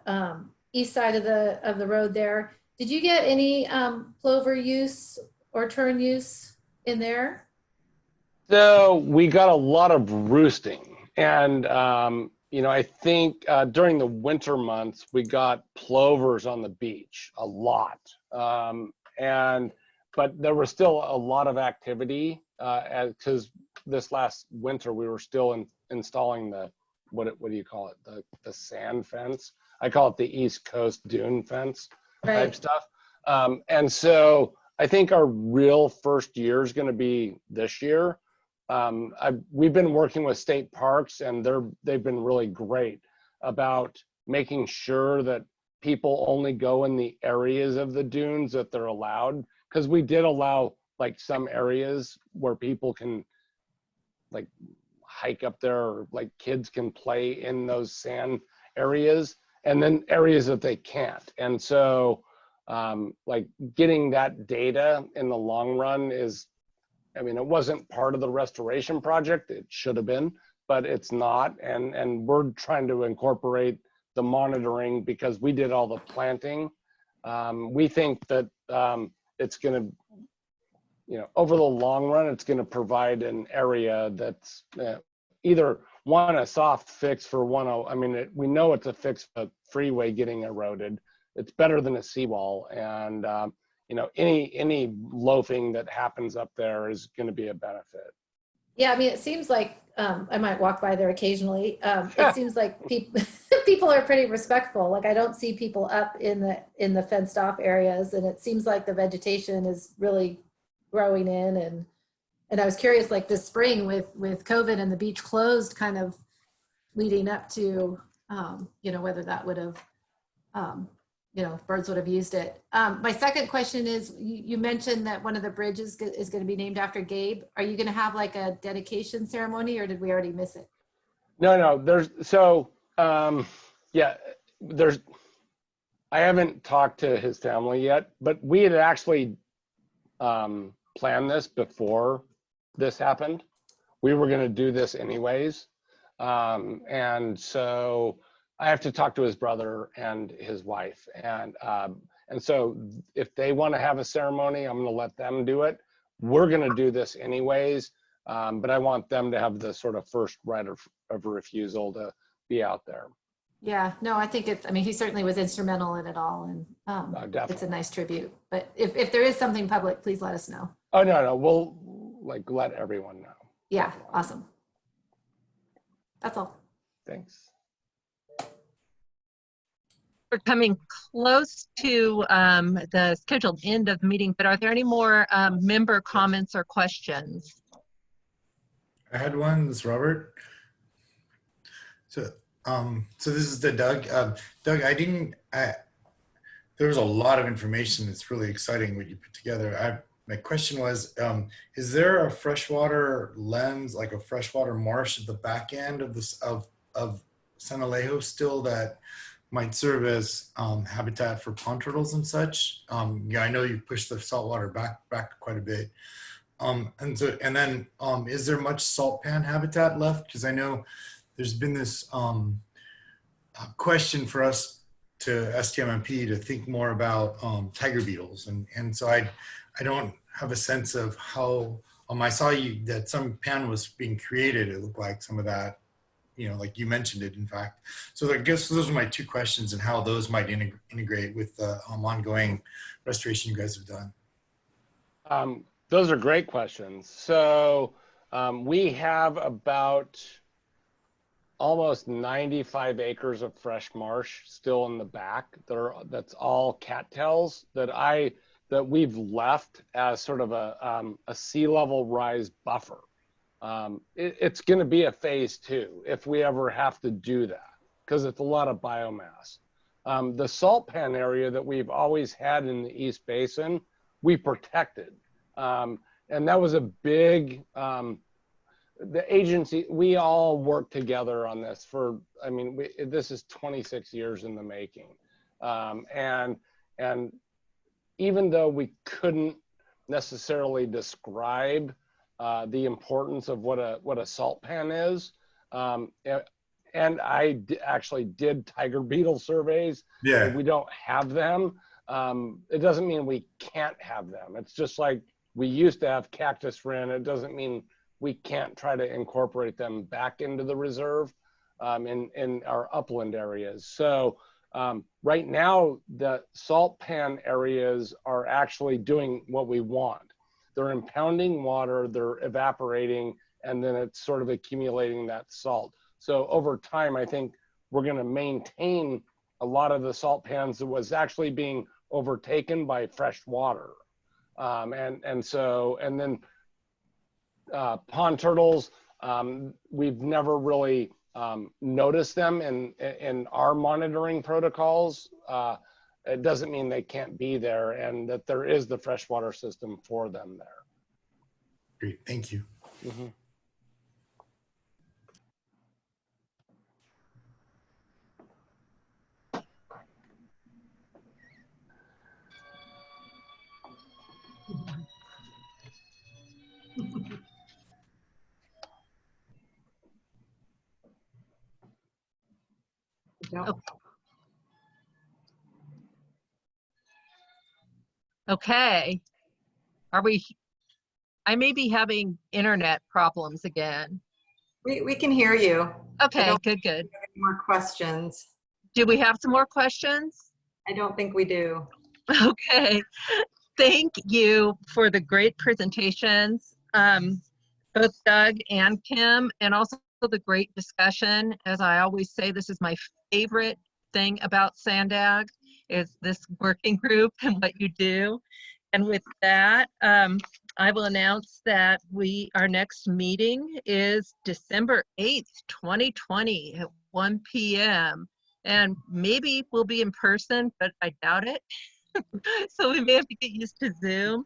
east side of the road there. Did you get any plover use or tern use in there?
So we got a lot of roosting, and I think during the winter months we got plovers on the beach a lot, but there was still a lot of activity because this last winter we were still installing the what do you call it, the sand fence. I call it the East Coast dune fence type stuff, and so I think our real first year is going to be this year. We've been working with state parks, and they've been really great about making sure that people only go in the areas of the dunes that they're allowed, because we did allow like some areas where people can like hike up there, or like kids can play in those sand areas, and then areas that they can't. And so like getting that data in the long run is, I mean, it wasn't part of the restoration project. It should have been, but it's not. And we're trying to incorporate the monitoring because we did all the planting. We think that it's going to, over the long run, it's going to provide an area that's either one, a soft fix for we know it's a fix for freeway getting eroded. It's better than a seawall. And, any loafing that happens up there is going to be a benefit.
Yeah, I mean, it seems like I might walk by there occasionally. It seems like people are pretty respectful. Like I don't see people up in the fenced off areas, and it seems like the vegetation is really growing in. And I was curious, like this spring with COVID and the beach closed, kind of leading up to whether that would have birds would have used it. My second question is, you mentioned that one of the bridges is going to be named after Gabe. Are you going to have like a dedication ceremony, or did we already miss it?
No, I haven't talked to his family yet, but we had actually planned this before this happened. We were going to do this anyways. And so I have to talk to his brother and his wife. And so if they want to have a ceremony, I'm going to let them do it. We're going to do this anyways. But I want them to have the sort of first right of refusal to be out there.
Yeah, no, I think he certainly was instrumental in it all. And it's a nice tribute. But if there is something public, please let us know.
Oh, no, we'll let everyone know.
Yeah, awesome. That's all.
Thanks.
We're coming close to the scheduled end of the meeting, but are there any more member comments or questions?
I had one. This is Robert. So this is the Doug. Doug, there was a lot of information. It's really exciting what you put together. My question was, is there a freshwater lens, like a freshwater marsh at the back end of this of San Alejo still that might serve as habitat for pond turtles and such? I know you've pushed the saltwater back quite a bit. And then is there much salt pan habitat left? Because I know there's been this question for us to STMMP to think more about tiger beetles. And so I don't have a sense of how, I saw that some pan was being created. It looked like some of that, like you mentioned it, in fact. So I guess those are my two questions, and how those might integrate with the ongoing restoration you guys have done.
Those are great questions. So we have about almost 95 acres of fresh marsh still in the back. That's all cattails that we've left as sort of a sea level rise buffer. It's going to be a phase 2 if we ever have to do that, because it's a lot of biomass. The salt pan area that we've always had in the East Basin, we protected. And that was a big, the agency, we all worked together on this this is 26 years in the making. And even though we couldn't necessarily describe the importance of what a salt pan is, and I actually did tiger beetle surveys.
Yeah.
We don't have them. It doesn't mean we can't have them. It's just like we used to have cactus wren. It doesn't mean we can't try to incorporate them back into the reserve in our upland areas. So right now, the salt pan areas are actually doing what we want. They're impounding water, they're evaporating, and then it's sort of accumulating that salt. So over time, I think we're going to maintain a lot of the salt pans that was actually being overtaken by fresh water. And then pond turtles, we've never really noticed them in our monitoring protocols. It doesn't mean they can't be there, and that there is the freshwater system for them there.
Great, thank you.
Mm-hmm.
Okay. I may be having internet problems again.
We can hear you.
Okay, good.
Any more questions?
Do we have some more questions?
I don't think we do.
Okay. Thank you for the great presentations, both Doug and Kim, and also the great discussion. As I always say, this is my favorite thing about Sandag, is this working group and what you do. And with that, I will announce that our next meeting is December 8th, 2020 at 1 p.m. And maybe we'll be in person, but I doubt it. So we may have to get used to Zoom.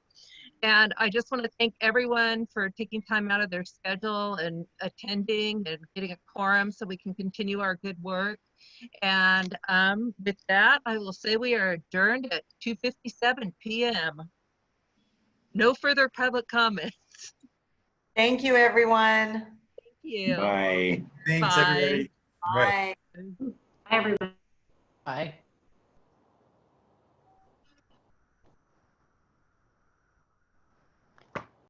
And I just want to thank everyone for taking time out of their schedule and attending and getting a quorum so we can continue our good work. And with that, I will say we are adjourned at 2:57 p.m. No further public comments.
Thank you, everyone.
Thank you.
Bye.
Thanks,
Bye.
everybody.
Bye.
Bye, everybody.
Bye.